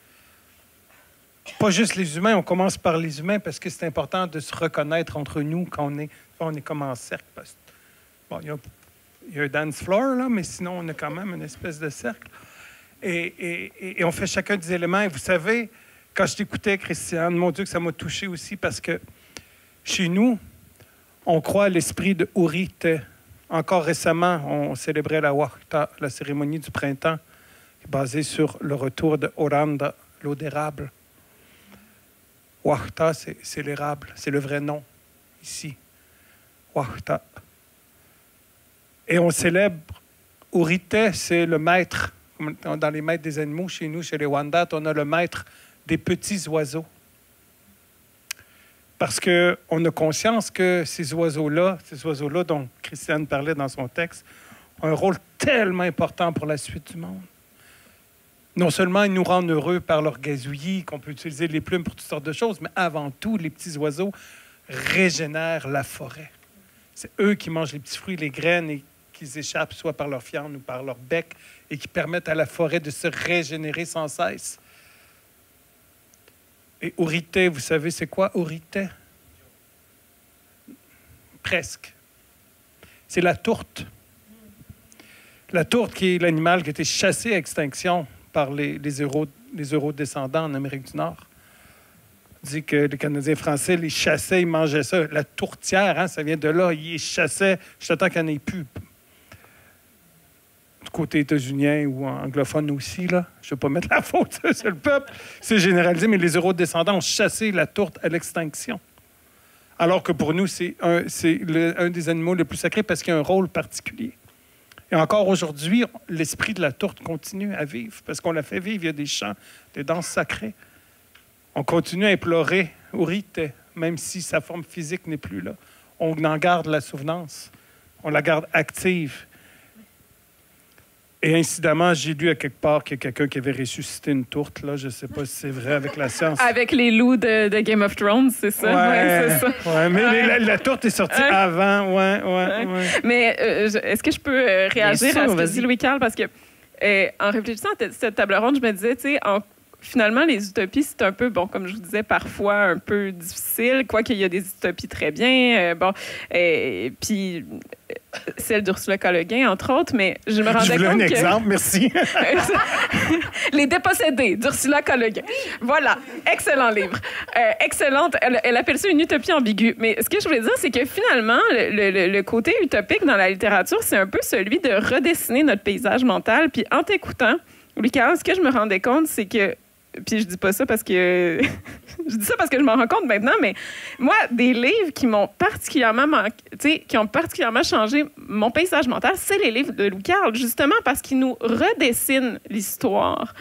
Pas juste les humains, on commence par les humains parce que c'est important de se reconnaître entre nous quand on est comme en cercle. Bon, il y a un dance floor, là, mais sinon, on a quand même une espèce de cercle. Et on fait chacun des éléments. Et vous savez, quand je t'écoutais, Christiane, mon Dieu, que ça m'a touché aussi parce que chez nous, on croit à l'esprit de Urite. Encore récemment, on célébrait la Huachta, la cérémonie du printemps, basée sur le retour de Oranda, l'eau d'érable. Huachta, c'est l'érable, c'est le vrai nom, ici. Huachta. Et on célèbre Urite, c'est le maître. Dans les maîtres des animaux, chez nous, chez les Wendat, on a le maître des petits oiseaux. Parce qu'on a conscience que ces oiseaux-là dont Christiane parlait dans son texte, ont un rôle tellement important pour la suite du monde. Non seulement ils nous rendent heureux par leur gazouillis, qu'on peut utiliser les plumes pour toutes sortes de choses, mais avant tout, les petits oiseaux régénèrent la forêt. C'est eux qui mangent les petits fruits, les graines, et qu'ils échappent soit par leur fiente ou par leur bec, et qui permettent à la forêt de se régénérer sans cesse. Et Urite, vous savez, c'est quoi Urite? Presque. C'est la tourte. La tourte qui est l'animal qui a été chassé à extinction par les Euro-descendants en Amérique du Nord. On dit que les Canadiens français les chassaient, ils mangeaient ça. La tourtière, hein, ça vient de là. Ils les chassaient jusqu'à temps qu'il n'y en ait plus. Du côté états-unien ou anglophone aussi, là. Je ne vais pas mettre la faute sur le peuple. C'est généralisé, mais les Euro-descendants ont chassé la tourte à l'extinction. Alors que pour nous, c'est un des animaux les plus sacrés parce qu'il a un rôle particulier. Et encore aujourd'hui, l'esprit de la tourte continue à vivre parce qu'on l'a fait vivre. Il y a des chants, des danses sacrées. On continue à implorer Urite, même si sa forme physique n'est plus là. On en garde la souvenance. On la garde active. Et incidemment, j'ai lu à quelque part qu'il y a quelqu'un qui avait ressuscité une tourte. Là. Je ne sais pas si c'est vrai avec la science. Avec les loups de Game of Thrones, c'est ça? Ouais, c'est ça. Ouais, mais la tourte est sortie avant. Ouais. Mais est-ce que je peux réagir à ce que dit Louis-Carl? Parce que en réfléchissant à cette table ronde, je me disais, tu sais, finalement, les utopies, c'est un peu, bon, comme je vous disais, parfois un peu difficile, quoiqu'il y a des utopies très bien. Puis celle d'Ursula K. Le Guin, entre autres, mais je me rendais compte que... Je voulais un exemple, merci. Les dépossédés d'Ursula K. Le Guin. Voilà, excellent livre. Excellente. Elle appelle ça une utopie ambiguë. Mais ce que je voulais dire, c'est que finalement, le côté utopique dans la littérature, c'est un peu celui de redessiner notre paysage mental. Puis en t'écoutant, Louis-Carl, ce que je me rendais compte, c'est que puis je dis pas ça parce que je dis ça parce que je m'en rends compte maintenant, mais moi, des livres qui m'ont particulièrement qui ont particulièrement changé mon paysage mental, c'est les livres de Louis-Carl, justement parce qu'ils nous redessinent l'histoire.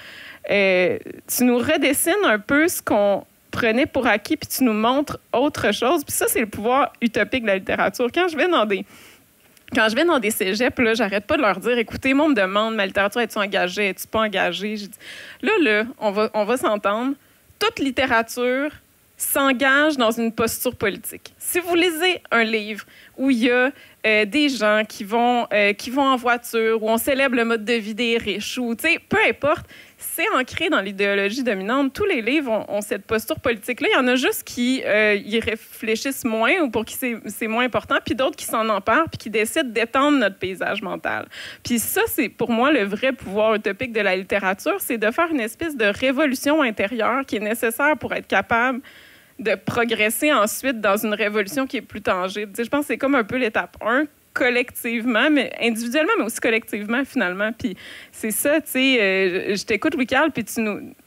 Tu nous redessines un peu ce qu'on prenait pour acquis, puis tu nous montres autre chose. Puis ça, c'est le pouvoir utopique de la littérature. Quand je vais dans des cégeps, là, j'arrête pas de leur dire, écoutez, moi, on me demande, ma littérature, es-tu engagée, es-tu pas engagée? J'ai dit, là, on va s'entendre. Toute littérature s'engage dans une posture politique. Si vous lisez un livre où il y a des gens qui vont en voiture, où on célèbre le mode de vie des riches, ou, tu sais, peu importe, c'est ancré dans l'idéologie dominante. Tous les livres ont cette posture politique-là. Il y en a juste qui y réfléchissent moins ou pour qui c'est moins important, puis d'autres qui s'en emparent puis qui décident d'étendre notre paysage mental. Puis ça, c'est pour moi le vrai pouvoir utopique de la littérature, c'est de faire une espèce de révolution intérieure qui est nécessaire pour être capable de progresser ensuite dans une révolution qui est plus tangible. Tu sais, je pense que c'est comme un peu l'étape 1, collectivement, mais individuellement, mais aussi collectivement, finalement. Puis c'est ça, tu sais, je t'écoute, Louis-Carl, puis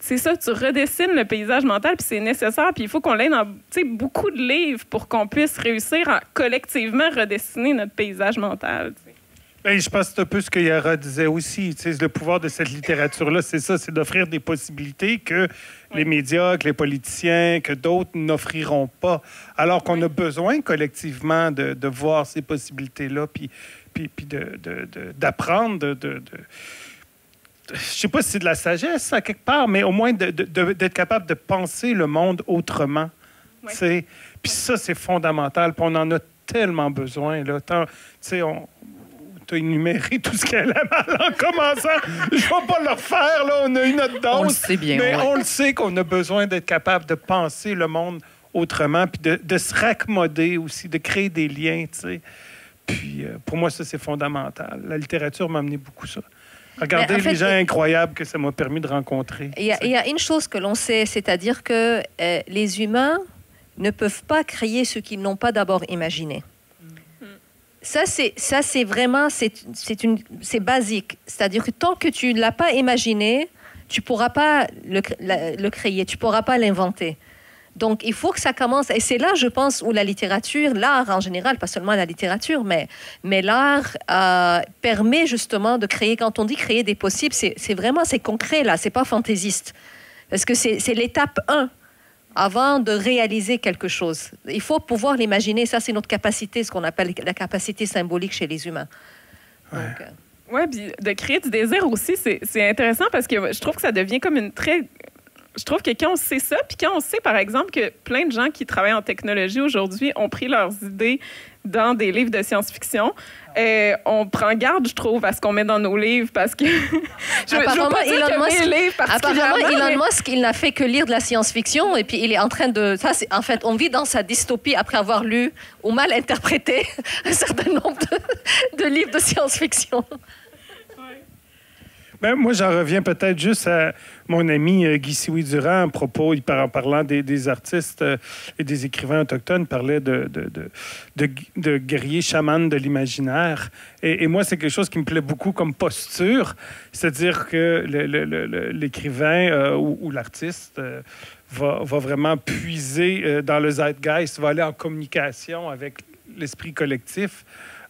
c'est ça, tu redessines le paysage mental, puis c'est nécessaire, puis il faut qu'on l'ait dans, tu sais, beaucoup de livres pour qu'on puisse réussir à collectivement redessiner notre paysage mental, tu sais. Ben, je pense que c'est un peu ce que Yara disait aussi. Tu sais, le pouvoir de cette littérature-là, c'est ça, c'est d'offrir des possibilités que les médias, que les politiciens, que d'autres n'offriront pas. Alors qu'on a besoin collectivement de voir ces possibilités-là, puis d'apprendre, je ne sais pas si c'est de la sagesse à quelque part, mais au moins d'être capable de penser le monde autrement. Oui. Puis ça, c'est fondamental. Puis on en a tellement besoin. Tu sais, tu as énuméré tout ce qu'elle aime en commençant. Je ne vais pas le refaire, là. On a eu notre dose. On le sait bien. Mais on le sait qu'on a besoin d'être capable de penser le monde autrement, puis de se raccommoder aussi, de créer des liens, tu sais. Puis pour moi, ça, c'est fondamental. La littérature m'a amené beaucoup ça. Regardez en fait, les gens incroyables que ça m'a permis de rencontrer. Il y a une chose que l'on sait, c'est-à-dire que les humains ne peuvent pas créer ce qu'ils n'ont pas d'abord imaginé. Ça, c'est vraiment, c'est basique. C'est-à-dire que tant que tu ne l'as pas imaginé, tu ne pourras pas le créer, tu ne pourras pas l'inventer. Donc, il faut que ça commence. Et c'est là, je pense, où la littérature, l'art en général, pas seulement la littérature, mais l'art permet justement de créer. Quand on dit créer des possibles, c'est vraiment, c'est concret, là. C'est pas fantaisiste. Parce que c'est l'étape 1 avant de réaliser quelque chose. Il faut pouvoir l'imaginer. Ça, c'est notre capacité, ce qu'on appelle la capacité symbolique chez les humains. Ouais. Oui, puis de créer du désir aussi, c'est intéressant parce que je trouve que ça devient comme une très... Je trouve que quand on sait ça, puis quand on sait, par exemple, que plein de gens qui travaillent en technologie aujourd'hui ont pris leurs idées dans des livres de science-fiction, on prend garde, je trouve, à ce qu'on met dans nos livres, parce que... Apparemment, Elon Musk, il n'a fait que lire de la science-fiction, et puis il est en train de... Ça, en fait, on vit dans sa dystopie après avoir lu ou mal interprété un certain nombre de livres de science-fiction. Ben, moi, j'en reviens peut-être juste à mon ami Guy Sioui-Durand à propos, en parlant des artistes et des écrivains autochtones, il parlait de guerriers chamans de l'imaginaire. Et moi, c'est quelque chose qui me plaît beaucoup comme posture, c'est-à-dire que l'écrivain ou l'artiste va vraiment puiser dans le zeitgeist, va aller en communication avec l'esprit collectif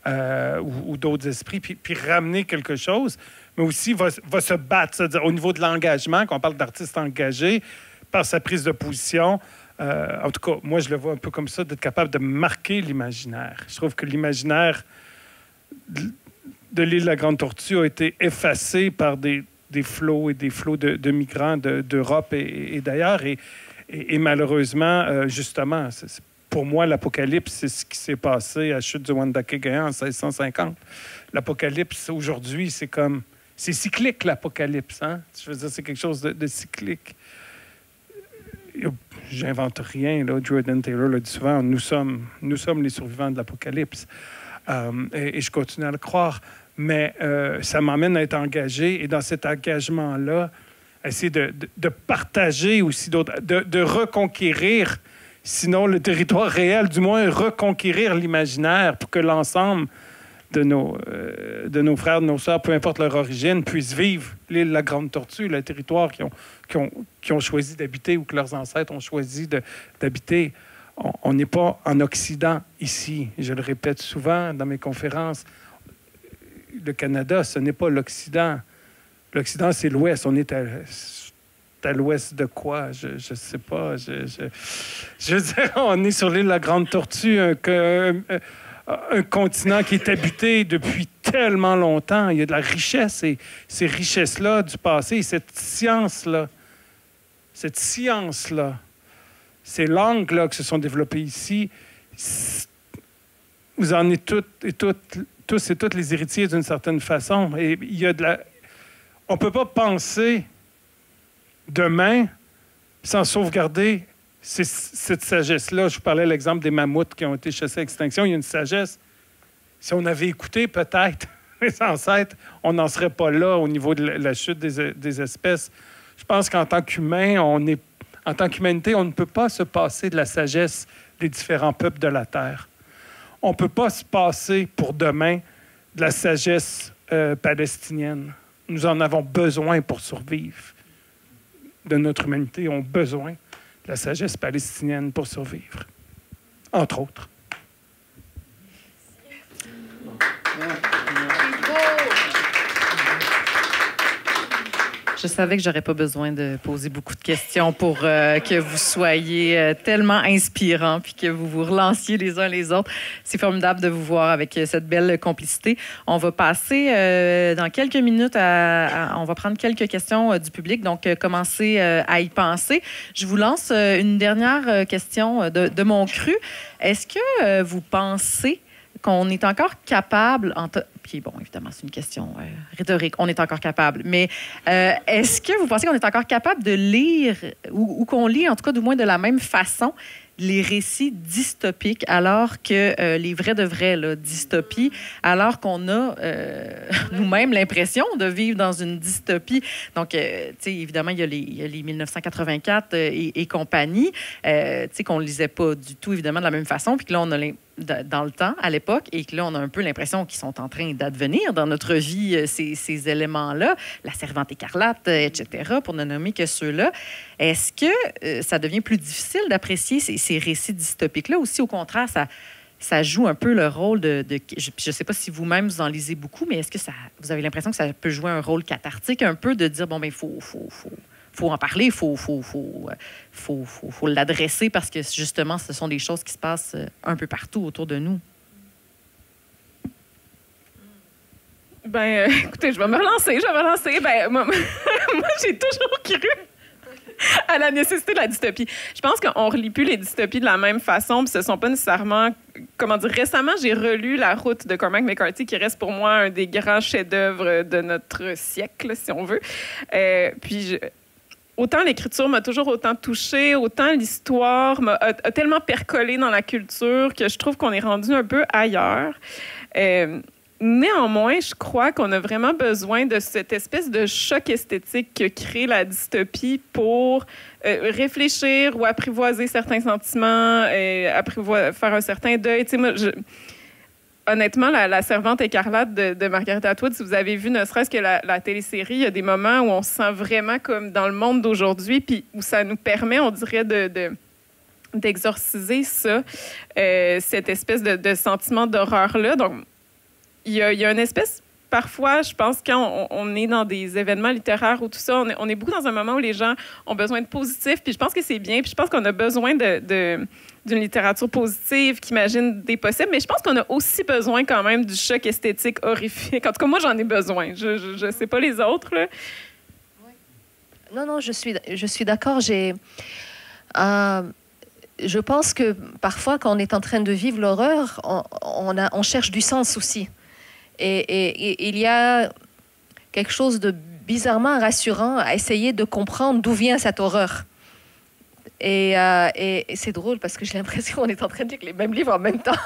ou d'autres esprits, puis ramener quelque chose, mais aussi va se battre, c'est-à-dire au niveau de l'engagement, quand on parle d'artiste engagé, par sa prise de position. En tout cas, moi, je le vois un peu comme ça, d'être capable de marquer l'imaginaire. Je trouve que l'imaginaire de l'île de la Grande Tortue a été effacé par des flots et des flots de migrants d'Europe et d'ailleurs. Et malheureusement, justement, pour moi, l'Apocalypse, c'est ce qui s'est passé à la chute du Wendake-Gouin en 1650. L'Apocalypse, aujourd'hui, c'est comme... C'est cyclique, l'Apocalypse. Hein? Je veux dire, c'est quelque chose de cyclique. J'invente rien. Là. Jordan Taylor l'a dit souvent. Nous sommes les survivants de l'Apocalypse. Et je continue à le croire. Mais ça m'amène à être engagé. Et dans cet engagement-là, essayer de partager aussi d'autres... de reconquérir, sinon le territoire réel, du moins reconquérir l'imaginaire pour que l'ensemble de nos frères, de nos sœurs, peu importe leur origine, puissent vivre l'île de la Grande Tortue, le territoire qui ont choisi d'habiter ou que leurs ancêtres ont choisi d'habiter. On n'est pas en Occident ici. Je le répète souvent dans mes conférences. Le Canada, ce n'est pas l'Occident. L'Occident, c'est l'Ouest. On est à l'ouest de quoi? Je ne sais pas. Je veux dire, on est sur l'île de la Grande Tortue, un continent qui est habité depuis tellement longtemps. Il y a de la richesse et ces richesses-là du passé, cette science-là, ces langues-là qui se sont développées ici, vous en êtes tous et toutes les héritiers d'une certaine façon. Et il y a on ne peut pas penser demain sans sauvegarder cette sagesse-là. Je vous parlais de l'exemple des mammouths qui ont été chassés à extinction. Il y a une sagesse. Si on avait écouté peut-être les ancêtres, on n'en serait pas là au niveau de la chute des espèces. Je pense qu'en tant qu'humain, en tant qu'humanité, on ne peut pas se passer de la sagesse des différents peuples de la Terre. On ne peut pas se passer pour demain de la sagesse palestinienne. Nous en avons besoin pour survivre. De notre humanité ont besoin de la sagesse palestinienne pour survivre, entre autres. Je savais que j'aurais pas besoin de poser beaucoup de questions pour que vous soyez tellement inspirants puis que vous vous relanciez les uns les autres. C'est formidable de vous voir avec cette belle complicité. On va passer dans quelques minutes on va prendre quelques questions du public, donc commencez à y penser. Je vous lance une dernière question de mon cru. Est-ce que vous pensez qu'on est encore capable, puis bon, évidemment, c'est une question rhétorique, on est encore capable, mais est-ce que vous pensez qu'on est encore capable de lire, ou qu'on lit, en tout cas, du moins de la même façon, les récits dystopiques, alors que les vrais de vrais là, dystopies, alors qu'on a nous-mêmes l'impression de vivre dans une dystopie. Donc, tu sais, évidemment, il y a les 1984 et compagnie, tu sais, qu'on ne lisait pas du tout, évidemment, de la même façon, puis que là, on a dans le temps, à l'époque, et que là, on a un peu l'impression qu'ils sont en train d'advenir dans notre vie, ces éléments-là, la Servante écarlate, etc., pour ne nommer que ceux-là. Est-ce que ça devient plus difficile d'apprécier ces récits dystopiques-là, ou si, au contraire, ça joue un peu le rôle je ne sais pas si vous-même, vous en lisez beaucoup, mais est-ce que vous avez l'impression que ça peut jouer un rôle cathartique, un peu de dire, bon, bien, il faut en parler, il faut l'adresser parce que, justement, ce sont des choses qui se passent un peu partout autour de nous. Ben, écoutez, je vais me relancer. Ben, moi, j'ai toujours cru à la nécessité de la dystopie. Je pense qu'on ne relit plus les dystopies de la même façon, puis ce ne sont pas nécessairement... Comment dire? Récemment, j'ai relu La Route de Cormac McCarthy, qui reste pour moi un des grands chefs-d'œuvre de notre siècle, si on veut. Autant l'écriture m'a toujours autant touchée, autant l'histoire a tellement percolé dans la culture que je trouve qu'on est rendu un peu ailleurs. Néanmoins, je crois qu'on a vraiment besoin de cette espèce de choc esthétique que crée la dystopie pour réfléchir ou apprivoiser certains sentiments, faire un certain deuil. Tu sais, moi, honnêtement, la Servante écarlate de Margaret Atwood, si vous avez vu ne serait-ce que la télésérie, il y a des moments où on se sent vraiment comme dans le monde d'aujourd'hui, puis où ça nous permet, on dirait, d'exorciser ça, cette espèce de sentiment d'horreur-là. Donc, il y a une espèce... Parfois, je pense, quand on est dans des événements littéraires ou tout ça, on est beaucoup dans un moment où les gens ont besoin de positif, puis je pense que c'est bien, puis je pense qu'on a besoin d'une littérature positive qui imagine des possibles, mais je pense qu'on a aussi besoin quand même du choc esthétique horrifique. En tout cas, moi, j'en ai besoin. Je sais pas les autres, là. Non, je suis d'accord. Je pense que parfois, quand on est en train de vivre l'horreur, on cherche du sens aussi. Et il y a quelque chose de bizarrement rassurant à essayer de comprendre d'où vient cette horreur. Et c'est drôle parce que j'ai l'impression qu'on est en train de lire les mêmes livres en même temps.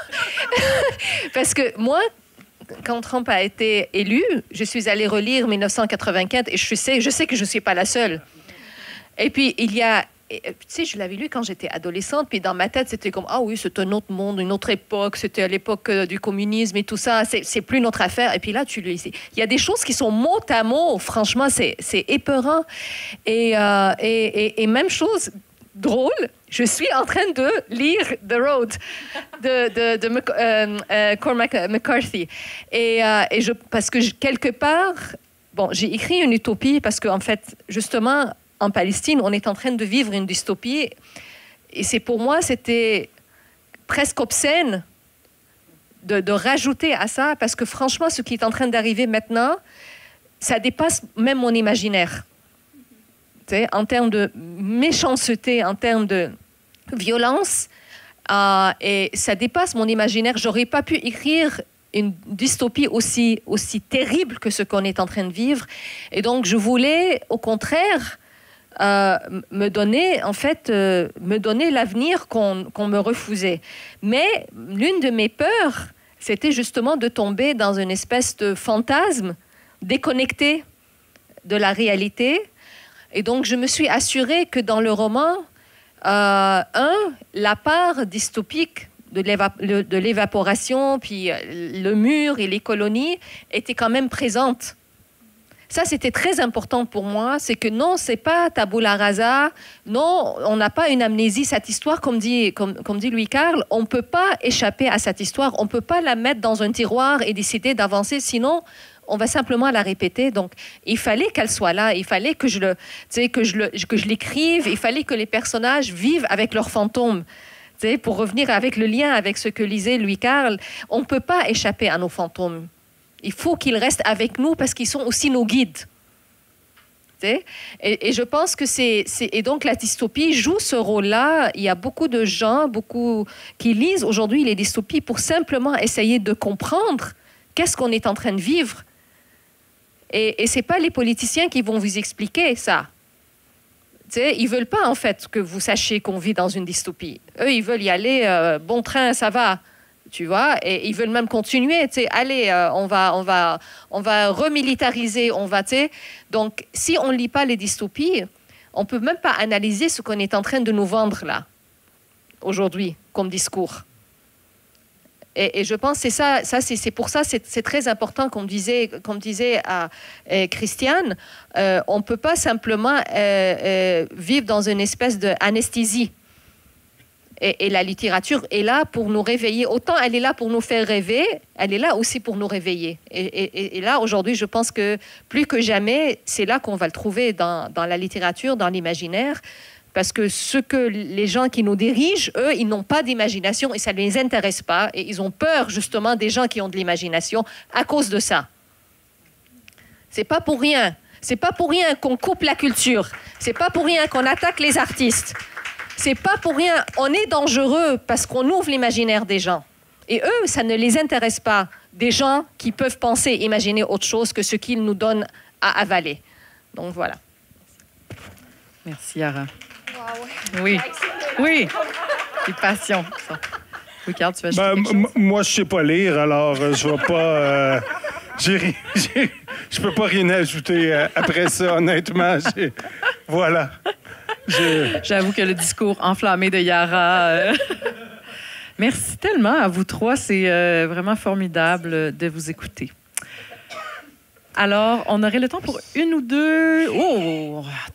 Parce que moi, quand Trump a été élu, je suis allée relire 1984 et je sais que je ne suis pas la seule. Et puis, tu sais, je l'avais lu quand j'étais adolescente, puis dans ma tête, c'était comme, ah oui, c'est un autre monde, une autre époque, c'était à l'époque du communisme et tout ça, c'est plus notre affaire. Et puis là, tu le lis. Il y a des choses qui sont mot à mot, franchement, c'est épeurant. Et même chose, drôle, je suis en train de lire The Road de Cormac McCarthy. Parce que quelque part, bon, j'ai écrit une utopie parce qu'en fait, justement, en Palestine, on est en train de vivre une dystopie. Et pour moi, c'était presque obscène de rajouter à ça, parce que franchement, ce qui est en train d'arriver maintenant, ça dépasse même mon imaginaire. Tu sais, en termes de méchanceté, en termes de violence, et ça dépasse mon imaginaire. J'aurais pas pu écrire une dystopie aussi terrible que ce qu'on est en train de vivre. Et donc, je voulais, au contraire, me donner l'avenir qu'on me refusait. Mais l'une de mes peurs, c'était justement de tomber dans une espèce de fantasme déconnecté de la réalité. Et donc, je me suis assurée que dans le roman, la part dystopique de l'évaporation, puis le mur et les colonies étaient quand même présentes. Ça, c'était très important pour moi. C'est que non, c'est pas tabula rasa. Non, on n'a pas une amnésie. Cette histoire, comme dit Louis-Carl, on ne peut pas échapper à cette histoire. On ne peut pas la mettre dans un tiroir et décider d'avancer. Sinon, on va simplement la répéter. Donc, il fallait qu'elle soit là, il fallait que je l'écrive, il fallait que les personnages vivent avec leurs fantômes. Pour revenir avec le lien avec ce que lisait Louis Carle, on ne peut pas échapper à nos fantômes. Il faut qu'ils restent avec nous parce qu'ils sont aussi nos guides. Et je pense que et donc la dystopie joue ce rôle-là. Il y a beaucoup de gens, qui lisent aujourd'hui les dystopies pour simplement essayer de comprendre qu'est-ce qu'on est en train de vivre. Et ce n'est pas les politiciens qui vont vous expliquer ça. Ils ne veulent pas, en fait, que vous sachiez qu'on vit dans une dystopie. Eux, ils veulent y aller, bon train, ça va, tu vois, et ils veulent même continuer, allez, on va remilitariser, Donc, si on ne lit pas les dystopies, on ne peut même pas analyser ce qu'on est en train de nous vendre, là, aujourd'hui, comme discours. Et je pense que c'est pour ça, c'est très important, comme disait à Christiane, on ne peut pas simplement vivre dans une espèce d'anesthésie. Et la littérature est là pour nous réveiller. Autant elle est là pour nous faire rêver, elle est là aussi pour nous réveiller. Et là, aujourd'hui, je pense que plus que jamais, c'est là qu'on va le trouver dans la littérature, dans l'imaginaire. Parce que les gens qui nous dirigent, eux, ils n'ont pas d'imagination et ça ne les intéresse pas. Et ils ont peur, justement, des gens qui ont de l'imagination à cause de ça. C'est pas pour rien. C'est pas pour rien qu'on coupe la culture. C'est pas pour rien qu'on attaque les artistes. C'est pas pour rien. On est dangereux parce qu'on ouvre l'imaginaire des gens. Et eux, ça ne les intéresse pas. Des gens qui peuvent penser, imaginer autre chose que ce qu'ils nous donnent à avaler. Donc, voilà. Merci, Yara. Oui, oui, c'est passion. Ça. Regarde, tu vas moi, je sais pas lire, alors je vais pas. Je peux pas rien ajouter après ça, honnêtement. Voilà. J'avoue que le discours enflammé de Yara. Merci tellement à vous trois. C'est vraiment formidable de vous écouter. Alors, on aurait le temps pour une ou deux,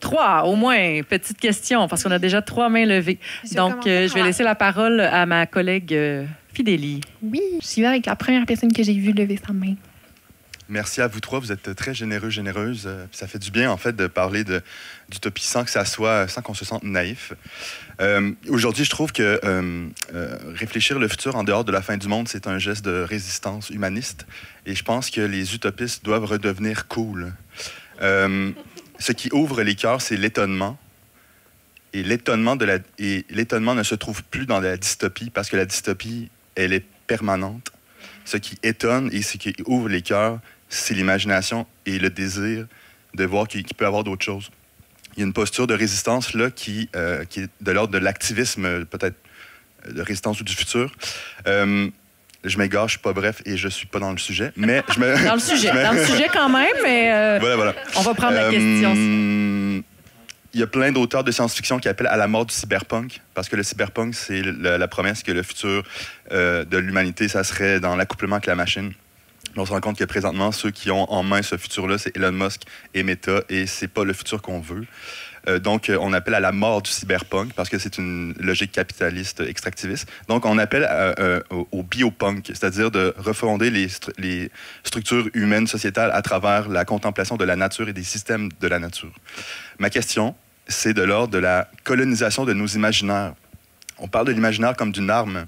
trois au moins, petites questions, parce qu'on a déjà 3 mains levées. Donc, je vais laisser la parole à ma collègue Fidélie. Oui, je suis avec la première personne que j'ai vue lever sa main. Merci à vous trois. Vous êtes très généreux, généreuses. Ça fait du bien, en fait, de parler d'utopie sans qu'on se sente naïf. Aujourd'hui, je trouve que réfléchir le futur en dehors de la fin du monde, c'est un geste de résistance humaniste. Et je pense que les utopistes doivent redevenir cool. Ce qui ouvre les cœurs, c'est l'étonnement. Et l'étonnement ne se trouve plus dans la dystopie, parce que la dystopie, elle est permanente. Ce qui étonne et ce qui ouvre les cœurs, c'est l'imagination et le désir de voir qu'il peut y avoir d'autres choses. Il y a une posture de résistance là qui est de l'ordre de l'activisme, peut-être de résistance ou du futur. Je m'égare, je suis pas bref et je suis pas dans le sujet, mais je me... Dans le sujet quand même, mais voilà. On va prendre la question. Il y a plein d'auteurs de science-fiction qui appellent à la mort du cyberpunk, parce que le cyberpunk, c'est la promesse que le futur de l'humanité, ça serait dans l'accouplement avec la machine. Mais on se rend compte que présentement, ceux qui ont en main ce futur-là, c'est Elon Musk et Meta, et c'est pas le futur qu'on veut. Donc, on appelle à la mort du cyberpunk, parce que c'est une logique capitaliste extractiviste. Donc, on appelle au biopunk, c'est-à-dire de refonder les structures humaines, sociétales, à travers la contemplation de la nature et des systèmes de la nature. Ma question, c'est de l'ordre de la colonisation de nos imaginaires. On parle de l'imaginaire comme d'une arme.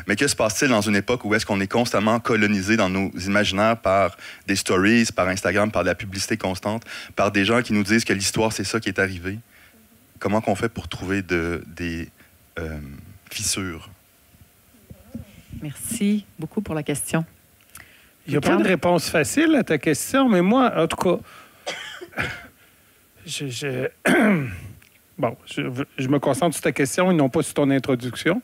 Mais que se passe-t-il dans une époque où est-ce qu'on est constamment colonisé dans nos imaginaires par des stories, par Instagram, par de la publicité constante, par des gens qui nous disent que l'histoire, c'est ça qui est arrivé? Comment qu'on fait pour trouver des fissures? Merci beaucoup pour la question. Il n'y a pas de réponse facile à ta question, mais moi, en tout cas, Bon, je me concentre sur ta question et non pas sur ton introduction,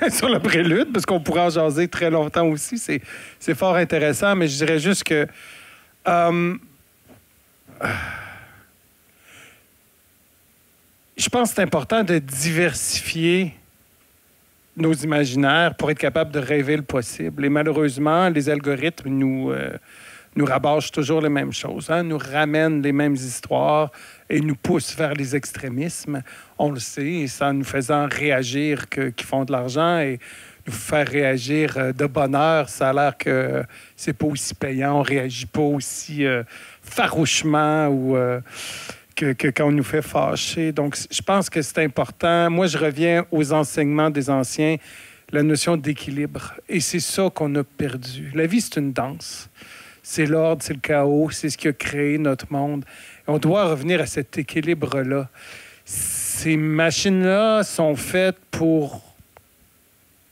sur le prélude, parce qu'on pourrait en jaser très longtemps aussi. C'est fort intéressant, mais je dirais juste que je pense que c'est important de diversifier nos imaginaires pour être capable de rêver le possible. Et malheureusement, les algorithmes nous rabâchent toujours les mêmes choses, nous ramènent les mêmes histoires et nous poussent vers les extrémismes. On le sait, c'est en nous faisant réagir qu'ils font de l'argent. Et nous faire réagir de bonne heure. Ça a l'air que c'est pas aussi payant, on réagit pas aussi farouchement ou que quand on nous fait fâcher. Donc, je pense que c'est important. Moi, je reviens aux enseignements des anciens, la notion d'équilibre. Et c'est ça qu'on a perdu. La vie, c'est une danse. C'est l'ordre, c'est le chaos, c'est ce qui a créé notre monde. On doit revenir à cet équilibre-là. Ces machines-là sont faites pour...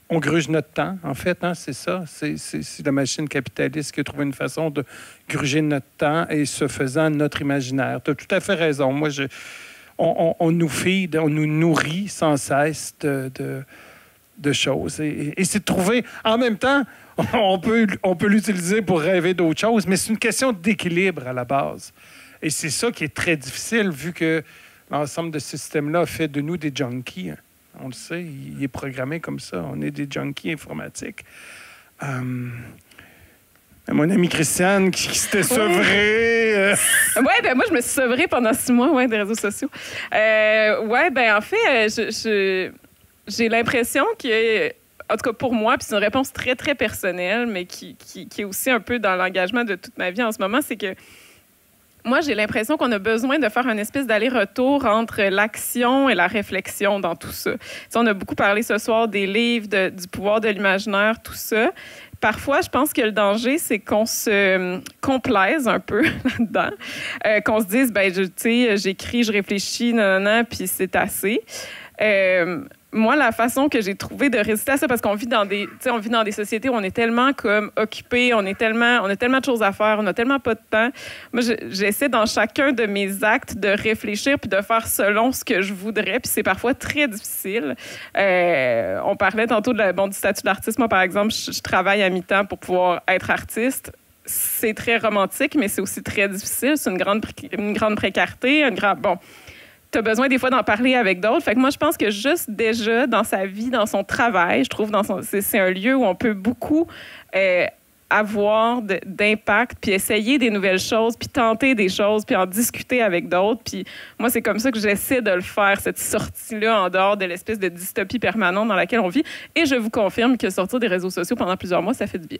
On gruge notre temps, en fait, hein, c'est ça. C'est la machine capitaliste qui a trouvé une façon de gruger notre temps et ce faisant notre imaginaire. Tu as tout à fait raison. Moi, on nous feed, on nous nourrit sans cesse de choses. Et c'est de trouver... En même temps, on peut l'utiliser pour rêver d'autres choses, mais c'est une question d'équilibre à la base. Et c'est ça qui est très difficile, vu que l'ensemble de ce système-là a fait de nous des junkies. On le sait, il est programmé comme ça. On est des junkies informatiques. Mon amie Christiane qui s'était sevrée. Oui, ben moi, je me suis sevrée pendant 6 mois des réseaux sociaux. Oui, ben en fait, j'ai l'impression que, en tout cas pour moi, puis c'est une réponse très, très personnelle, mais qui est aussi un peu dans l'engagement de toute ma vie en ce moment, c'est que moi, j'ai l'impression qu'on a besoin de faire une espèce d'aller-retour entre l'action et la réflexion dans tout ça. T'sais, on a beaucoup parlé ce soir des livres, du pouvoir de l'imaginaire, tout ça. Parfois, je pense que le danger, c'est qu'on se complaise un peu là-dedans, qu'on se dise, ben, tu sais, j'écris, je réfléchis, nanana, puis c'est assez. Moi, la façon que j'ai trouvé de résister à ça, parce qu'on vit dans des sociétés où on est tellement comme occupés, on a tellement de choses à faire, on n'a tellement pas de temps. Moi, j'essaie dans chacun de mes actes de réfléchir puis de faire selon ce que je voudrais, puis c'est parfois très difficile. On parlait tantôt du statut d'artiste. Moi, par exemple, je travaille à mi-temps pour pouvoir être artiste. C'est très romantique, mais c'est aussi très difficile. C'est une grande précarité, bon... Tu as besoin des fois d'en parler avec d'autres. Fait que moi, je pense que juste déjà dans sa vie, dans son travail, je trouve c'est un lieu où on peut beaucoup avoir d'impact, puis essayer des nouvelles choses, puis tenter des choses, puis en discuter avec d'autres. Puis moi, c'est comme ça que j'essaie de le faire, cette sortie-là en dehors de l'espèce de dystopie permanente dans laquelle on vit. Et je vous confirme que sortir des réseaux sociaux pendant plusieurs mois, ça fait du bien.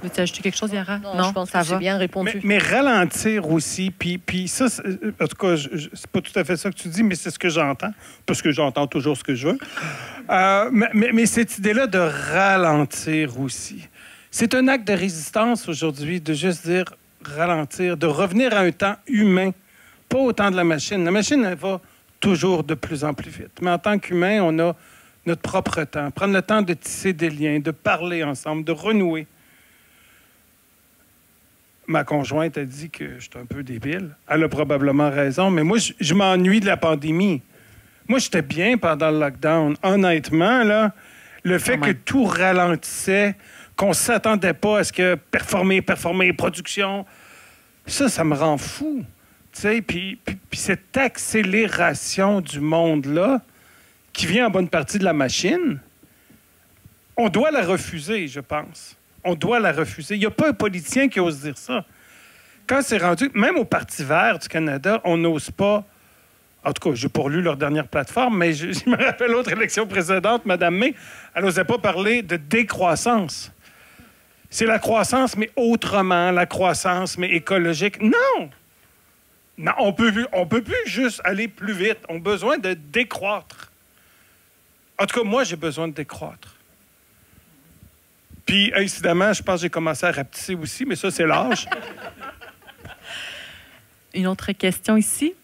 Veux-tu ajouter quelque chose, Yara? Non, je pense que j'ai bien répondu. Mais ralentir aussi, puis ça, en tout cas, c'est pas tout à fait ça que tu dis, mais c'est ce que j'entends, parce que j'entends toujours ce que je veux. Mais cette idée-là de ralentir aussi, c'est un acte de résistance aujourd'hui, de juste dire ralentir, de revenir à un temps humain, pas au temps de la machine. La machine, elle va toujours de plus en plus vite. Mais en tant qu'humain, on a notre propre temps. Prendre le temps de tisser des liens, de parler ensemble, de renouer. Ma conjointe a dit que je suis un peu débile. Elle a probablement raison, mais moi, je m'ennuie de la pandémie. Moi, j'étais bien pendant le lockdown. Honnêtement, là, le fait que tout ralentissait, qu'on ne s'attendait pas à ce que performer, production, ça me rend fou. Puis cette accélération du monde-là, qui vient en bonne partie de la machine, on doit la refuser, je pense. On doit la refuser. Il n'y a pas un politicien qui ose dire ça. Quand c'est rendu, même au Parti vert du Canada, on n'ose pas... En tout cas, je n'ai pas lu leur dernière plateforme, mais je me rappelle l'autre élection précédente, Mme May, elle n'osait pas parler de décroissance. C'est la croissance, mais autrement, la croissance, mais écologique. Non! Non, on peut plus juste aller plus vite. On a besoin de décroître. En tout cas, moi, j'ai besoin de décroître. Puis, incidemment, je pense que j'ai commencé à rapetisser aussi, mais ça, c'est l'âge. Une autre question ici.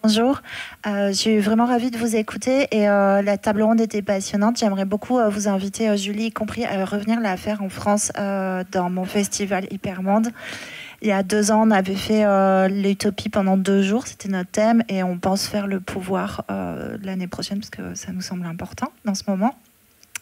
Bonjour, je suis vraiment ravie de vous écouter et la table ronde était passionnante. J'aimerais beaucoup vous inviter, Julie y compris, à revenir la faire en France dans mon festival Hypermonde. Il y a 2 ans, on avait fait l'utopie pendant 2 jours, c'était notre thème, et on pense faire le pouvoir l'année prochaine parce que ça nous semble important dans ce moment.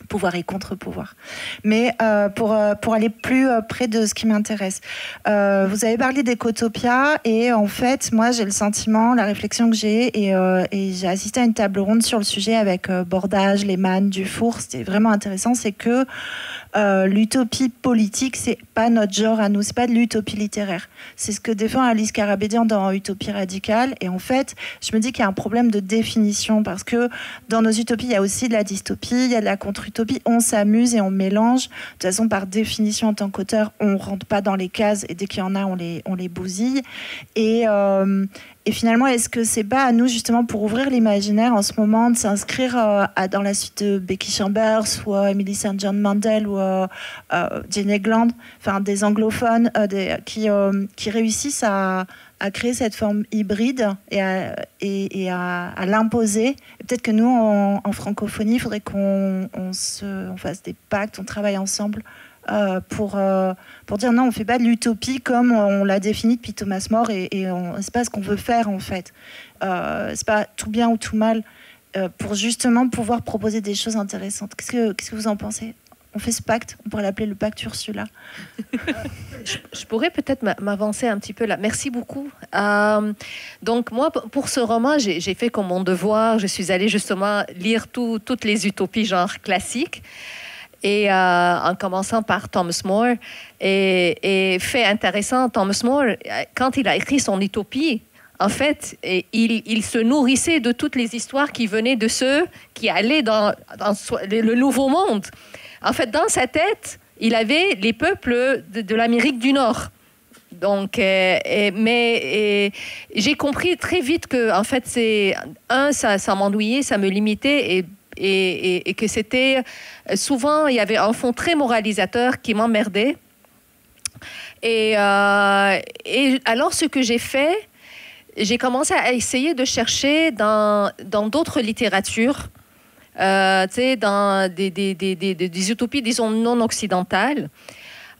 Pouvoir et contre-pouvoir. Mais pour aller plus près de ce qui m'intéresse, vous avez parlé d'Ecotopia et en fait, moi, j'ai le sentiment, la réflexion que j'ai, et j'ai assisté à une table ronde sur le sujet avec Bordage, Lehmann, Dufour, c'était vraiment intéressant, c'est que l'utopie politique, c'est pas notre genre à nous, c'est pas de l'utopie littéraire. C'est ce que défend Alice Karabédian dans Utopie radicale. Et en fait, je me dis qu'il y a un problème de définition parce que dans nos utopies, il y a aussi de la dystopie, il y a de la contre-utopie. On s'amuse et on mélange. De toute façon, par définition, en tant qu'auteur, on rentre pas dans les cases et dès qu'il y en a, on les bousille. Et finalement, est-ce que c'est pas à nous, justement, pour ouvrir l'imaginaire en ce moment, de s'inscrire dans la suite de Becky Chambers ou Emily St. John Mandel ou Jane Egland, enfin des anglophones qui réussissent à créer cette forme hybride et à l'imposer. Peut-être que nous, en francophonie, il faudrait qu'on fasse des pactes, on travaille ensemble pour dire non, on ne fait pas de l'utopie comme on l'a défini depuis Thomas More et c'est pas ce qu'on veut faire en fait. C'est pas tout bien ou tout mal pour justement pouvoir proposer des choses intéressantes. Qu'est-ce que vous en pensez ? On fait ce pacte, on pourrait l'appeler le pacte Ursula. Je pourrais peut-être m'avancer un petit peu là. Merci beaucoup. Donc moi, pour ce roman, j'ai fait comme mon devoir. Je suis allée justement lire toutes les utopies genre classiques. Et en commençant par Thomas More. Et fait intéressant, Thomas More, quand il a écrit son utopie, en fait, il se nourrissait de toutes les histoires qui venaient de ceux qui allaient dans le Nouveau Monde. En fait, dans sa tête, il avait les peuples de l'Amérique du Nord. Donc, mais j'ai compris très vite que, en fait, ça m'ennuyait, ça me limitait et que c'était souvent, il y avait un fond très moralisateur qui m'emmerdait. Et alors, ce que j'ai fait, j'ai commencé à essayer de chercher dans d'autres littératures, dans des utopies, disons, non occidentales.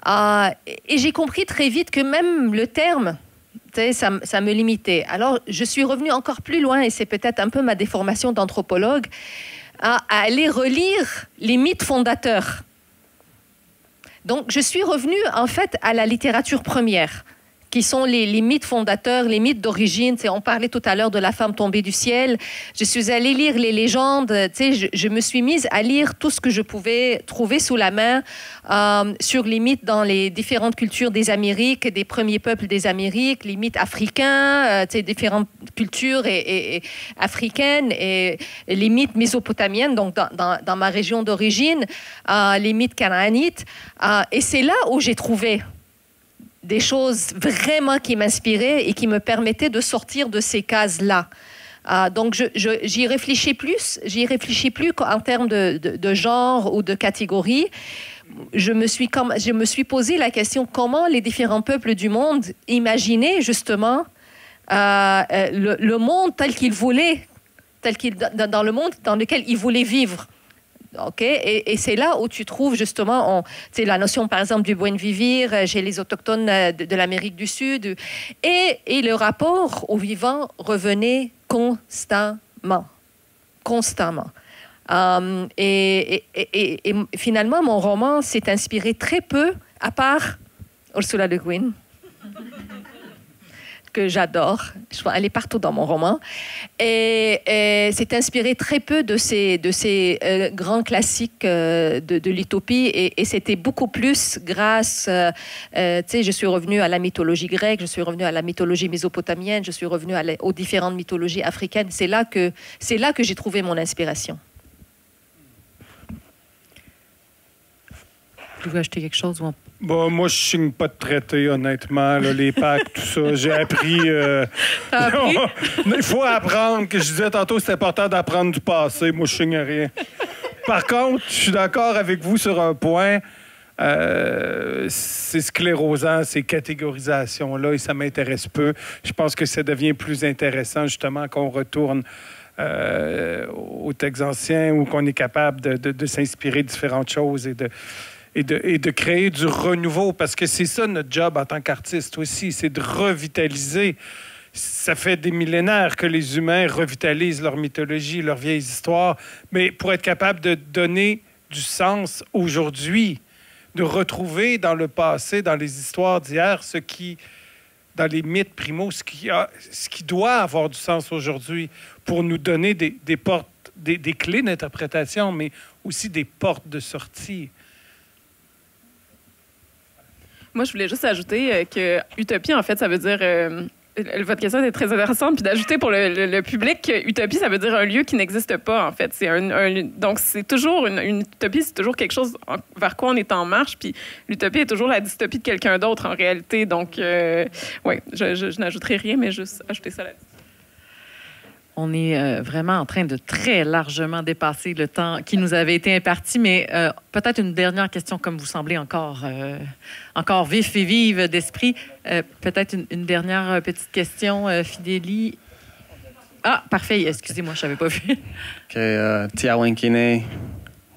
Et j'ai compris très vite que même le terme, ça me limitait. Alors, je suis revenue encore plus loin, et c'est peut-être un peu ma déformation d'anthropologue, à aller relire les mythes fondateurs. Donc, je suis revenue, en fait, à la littérature première, qui sont les mythes fondateurs, les mythes d'origine. On parlait tout à l'heure de la femme tombée du ciel. Je suis allée lire les légendes. Je me suis mise à lire tout ce que je pouvais trouver sous la main sur les mythes dans les différentes cultures des Amériques, des premiers peuples des Amériques, les mythes africains, différentes cultures africaines, et les mythes mésopotamiennes, donc dans ma région d'origine, les mythes canaanites. Et c'est là où j'ai trouvé des choses vraiment qui m'inspiraient et qui me permettaient de sortir de ces cases-là. Donc, j'y réfléchis plus en termes de genre ou de catégorie. Je me suis posé la question comment les différents peuples du monde imaginaient justement le monde tel qu'ils voulaient, dans le monde dans lequel ils voulaient vivre. Okay? Et c'est là où tu trouves justement la notion, par exemple, du buen vivir chez les autochtones de l'Amérique du Sud. Et le rapport au vivant revenait constamment. Et finalement, mon roman s'est inspiré très peu, à part Ursula Le Guin, que j'adore. Elle est partout dans mon roman. Et c'est inspiré très peu de ces grands classiques de l'utopie. Et c'était beaucoup plus grâce... je suis revenue à la mythologie grecque, je suis revenue à la mythologie mésopotamienne, je suis revenue aux différentes mythologies africaines. C'est là que j'ai trouvé mon inspiration. Vous voulez ajouter quelque chose? Bon, moi, je signe pas de traité, honnêtement. Là, les packs, tout ça. J'ai appris... Il faut apprendre. Que je disais tantôt, c'est important d'apprendre du passé. Moi, je signe rien. Par contre, je suis d'accord avec vous sur un point. C'est sclérosant, ces catégorisations-là, et ça m'intéresse peu. Je pense que ça devient plus intéressant, justement, qu'on retourne aux textes anciens ou qu'on est capable de s'inspirer de différentes choses et de créer du renouveau, parce que c'est ça notre job en tant qu'artiste aussi, c'est de revitaliser. Ça fait des millénaires que les humains revitalisent leur mythologie, leurs vieilles histoires, mais pour être capable de donner du sens aujourd'hui, de retrouver dans le passé, dans les histoires d'hier, dans les mythes primaux, ce qui doit avoir du sens aujourd'hui pour nous donner des portes, des clés d'interprétation, mais aussi des portes de sortie. Moi, je voulais juste ajouter que utopie, en fait, ça veut dire... votre question est très intéressante. Puis d'ajouter pour le public que utopie, ça veut dire un lieu qui n'existe pas, en fait. Donc, c'est toujours une utopie, c'est toujours quelque chose vers quoi on est en marche. Puis l'utopie est toujours la dystopie de quelqu'un d'autre, en réalité. Donc, oui, je n'ajouterai rien, mais juste ajouter ça là-dessus. On est vraiment en train de très largement dépasser le temps qui nous avait été imparti, mais peut-être une dernière question, comme vous semblez encore vif et vive d'esprit. Peut-être une dernière petite question, Fidélie. Ah, parfait. Excusez-moi, je ne savais pas vu. OK. Tiawankine,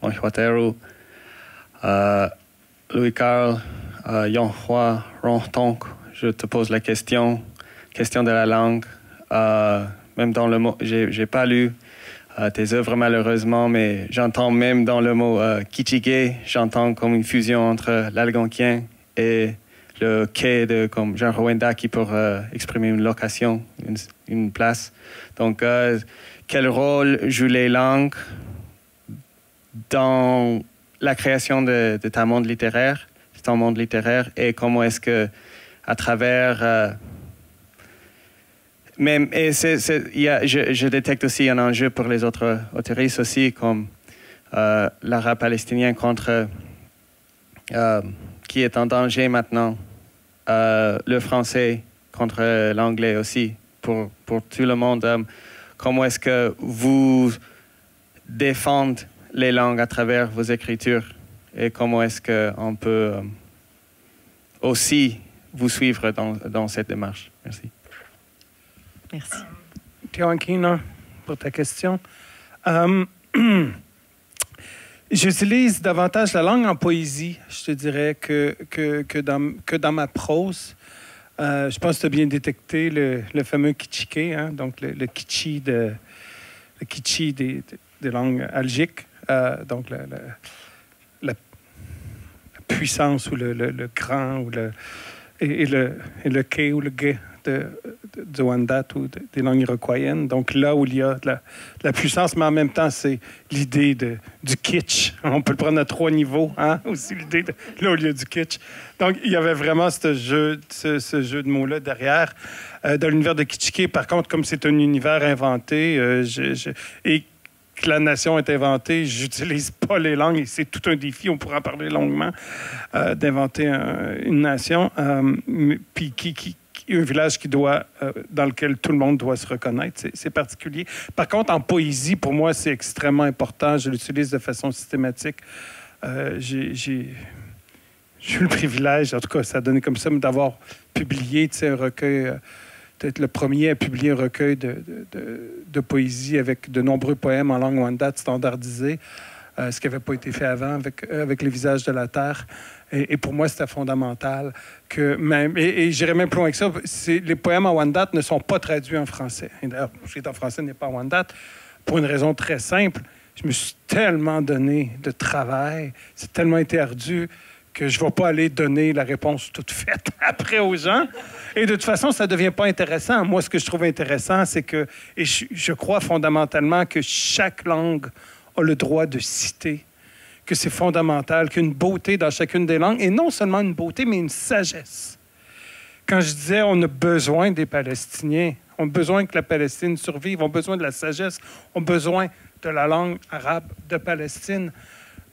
Onhuateru, Louis-Carl, Yonhua, Rontonk, je te pose la question de la langue. Même dans le mot, j'ai pas lu tes œuvres malheureusement, mais j'entends même dans le mot kichige, j'entends comme une fusion entre l'algonquien et le quai de comme Jean Rwanda qui pour exprimer une location, une place. Donc, quel rôle jouent les langues dans la création de ton monde littéraire, et comment est-ce que à travers même, et je détecte aussi un enjeu pour les autres autoristes aussi, comme l'arabe palestinien qui est en danger maintenant, le français contre l'anglais aussi, pour tout le monde. Comment est-ce que vous défendez les langues à travers vos écritures et comment est-ce qu'on peut aussi vous suivre dans cette démarche? Merci. Merci. Tiawankina, pour ta question. J'utilise davantage la langue en poésie, je te dirais, que dans ma prose. Je pense que tu as bien détecté le fameux kitschike, hein, donc le kitschy des langues algiques. Donc la puissance ou le grand ou et le quai ou le guet du Wendat ou des langues iroquoiennes. Donc là où il y a de la puissance, mais en même temps, c'est l'idée du kitsch. On peut le prendre à 3 niveaux, hein? Aussi l'idée de là où il y a du kitsch. Donc il y avait vraiment ce jeu de mots-là derrière. Dans l'univers de Kitschike, par contre, comme c'est un univers inventé, et que la nation est inventée, j'utilise pas les langues et c'est tout un défi, on pourra en parler longuement, d'inventer une nation, puis un village dans lequel tout le monde doit se reconnaître. C'est particulier. Par contre, en poésie, pour moi, c'est extrêmement important. Je l'utilise de façon systématique. J'ai eu le privilège, en tout cas, ça a donné comme ça, d'avoir publié un recueil, peut-être le premier à publier un recueil de poésie avec de nombreux poèmes en langue Wendat standardisés, ce qui n'avait pas été fait avant avec Les visages de la terre. Et pour moi, c'était fondamental que même... Et j'irais même plus loin que ça. Les poèmes en Wendat ne sont pas traduits en français. Et d'ailleurs, ce qui est en français n'est pas en Wendat, pour une raison très simple. Je me suis tellement donné de travail, c'est tellement été ardu que je ne vais pas aller donner la réponse toute faite après aux gens. Et de toute façon, ça ne devient pas intéressant. Moi, ce que je trouve intéressant, c'est que... Et je crois fondamentalement que chaque langue a le droit de citer, que c'est fondamental, qu'il y a une beauté dans chacune des langues, et non seulement une beauté, mais une sagesse. Quand je disais on a besoin des Palestiniens, on a besoin que la Palestine survive, on a besoin de la sagesse, on a besoin de la langue arabe de Palestine,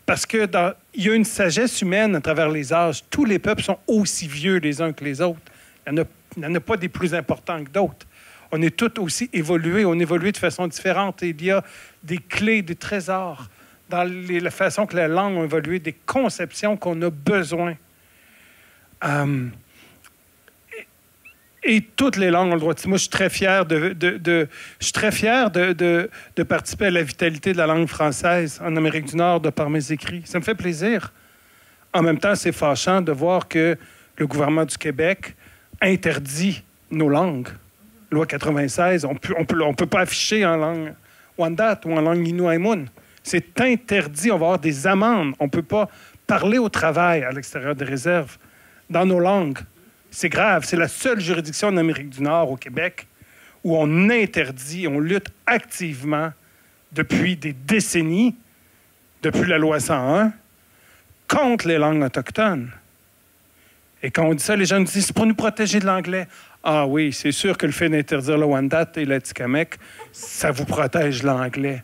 parce qu'il y a une sagesse humaine à travers les âges. Tous les peuples sont aussi vieux les uns que les autres. Il n'y en a pas des plus importants que d'autres. On est tous aussi évolués, on évolue de façon différente. Et il y a des clés, des trésors dans la façon que la langue a évolué, des conceptions qu'on a besoin. Et toutes les langues ont le droit. Moi, je suis très fier de participer à la vitalité de la langue française en Amérique du Nord de par mes écrits. Ça me fait plaisir. En même temps, c'est fâchant de voir que le gouvernement du Québec interdit nos langues. Loi 96, on peut pas afficher en langue Wendat ou en langue Innu-Aimun. C'est interdit. On va avoir des amendes. On ne peut pas parler au travail à l'extérieur des réserves dans nos langues. C'est grave. C'est la seule juridiction en Amérique du Nord, au Québec, où on interdit, on lutte activement depuis des décennies, depuis la loi 101, contre les langues autochtones. Et quand on dit ça, les gens nous disent, c'est pour nous protéger de l'anglais. Ah oui, c'est sûr que le fait d'interdire le Wendat et l'Atikamekw, ça vous protège de l'anglais.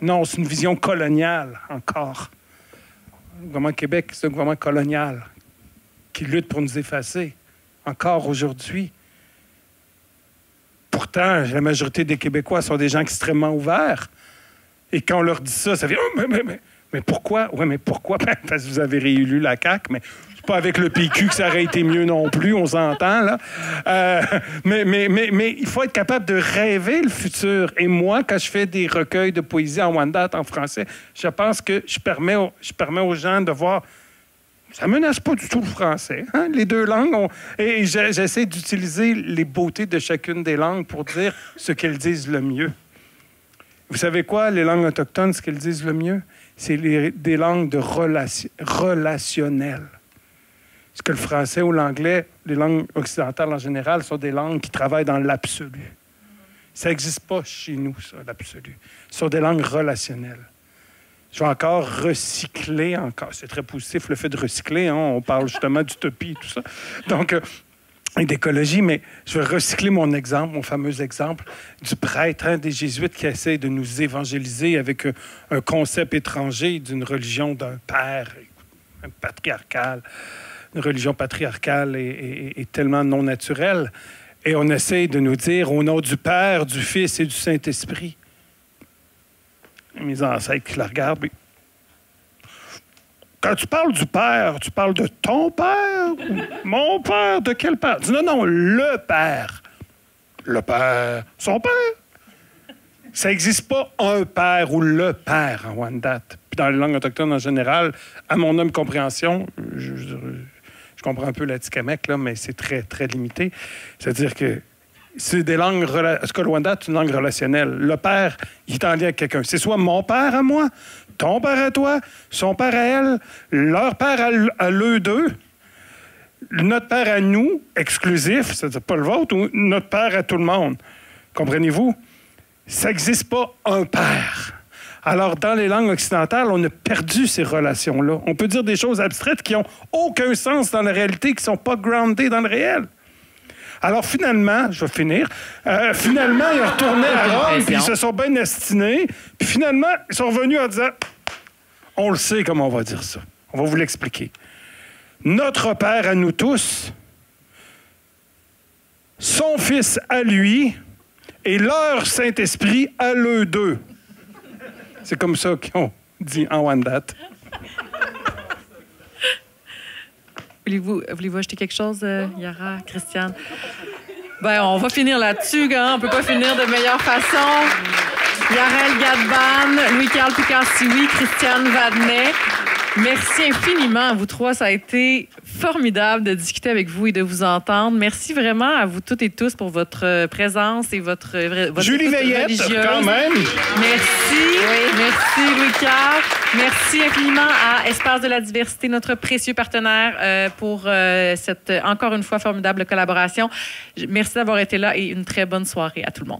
Non, c'est une vision coloniale, encore. Le gouvernement du Québec, c'est un gouvernement colonial qui lutte pour nous effacer, encore aujourd'hui. Pourtant, la majorité des Québécois sont des gens extrêmement ouverts. Et quand on leur dit ça, ça fait « Oh, mais pourquoi? » Oui, mais pourquoi? Ben, parce que vous avez réélu la CAQ, mais c'est pas avec le PQ que ça aurait été mieux non plus, on s'entend, là. Mais il faut être capable de rêver le futur. Et moi, quand je fais des recueils de poésie en Wendat, en français, je pense que je permets aux gens de voir... Ça ne menace pas du tout le français. Hein? Les deux langues, et j'essaie d'utiliser les beautés de chacune des langues pour dire ce qu'elles disent le mieux. Vous savez quoi, les langues autochtones, ce qu'elles disent le mieux? C'est des langues de relationnelles. Parce que le français ou l'anglais, les langues occidentales en général, sont des langues qui travaillent dans l'absolu. Ça n'existe pas chez nous, ça, l'absolu. Ce sont des langues relationnelles. Je vais encore recycler, c'est très positif le fait de recycler, hein? On parle justement d'utopie et tout ça. Donc, et d'écologie, mais je vais recycler mon exemple, mon fameux exemple du prêtre des Jésuites qui essaie de nous évangéliser avec un concept étranger d'une religion d'un père patriarcal. Une religion patriarcale est tellement non naturelle. Et on essaie de nous dire au nom du Père, du Fils et du Saint-Esprit. Mes ancêtres qui la regardent. Mais... Quand tu parles du Père, tu parles de ton Père? Mon Père? De quel Père? Dis non, le Père. Le Père. Son Père. Ça n'existe pas un Père ou le Père en Wendat. Puis dans les langues autochtones en général, à mon humble compréhension, je comprends un peu l'Atikamekw, là, mais c'est très, très limité. C'est-à-dire que c'est des langues... Parce que le Wendat, c'est une langue relationnelle. Le père, il est en lien avec quelqu'un. C'est soit mon père à moi, ton père à toi, son père à elle, leur père à l'eux deux, notre père à nous, exclusif, c'est-à-dire pas le vôtre, ou notre père à tout le monde. Comprenez-vous? Ça n'existe pas un père. Alors, dans les langues occidentales, on a perdu ces relations-là. On peut dire des choses abstraites qui n'ont aucun sens dans la réalité, qui ne sont pas groundées dans le réel. Alors, finalement, je vais finir, finalement, ils ont retourné à Rome, puis ils se sont bien destinés, puis finalement, ils sont revenus en disant, on le sait comment on va dire ça. On va vous l'expliquer. Notre Père à nous tous, son Fils à lui, et leur Saint-Esprit à eux deux. C'est comme ça qu'ils ont dit en Wendat. Voulez-vous ajouter quelque chose, Yara, Christiane? Ben, on va finir là-dessus, hein? On peut pas finir de meilleure façon. Yarel Gadban, Louis-Carl Picard-Sioui, Christiane Vadnet. Merci infiniment à vous trois. Ça a été formidable de discuter avec vous et de vous entendre. Merci vraiment à vous toutes et tous pour votre présence et votre Julie Veillette, quand même. Merci. Oui. Merci, Louis-Carl. Merci infiniment à Espace de la diversité, notre précieux partenaire, pour cette, encore une fois, formidable collaboration. Merci d'avoir été là et une très bonne soirée à tout le monde.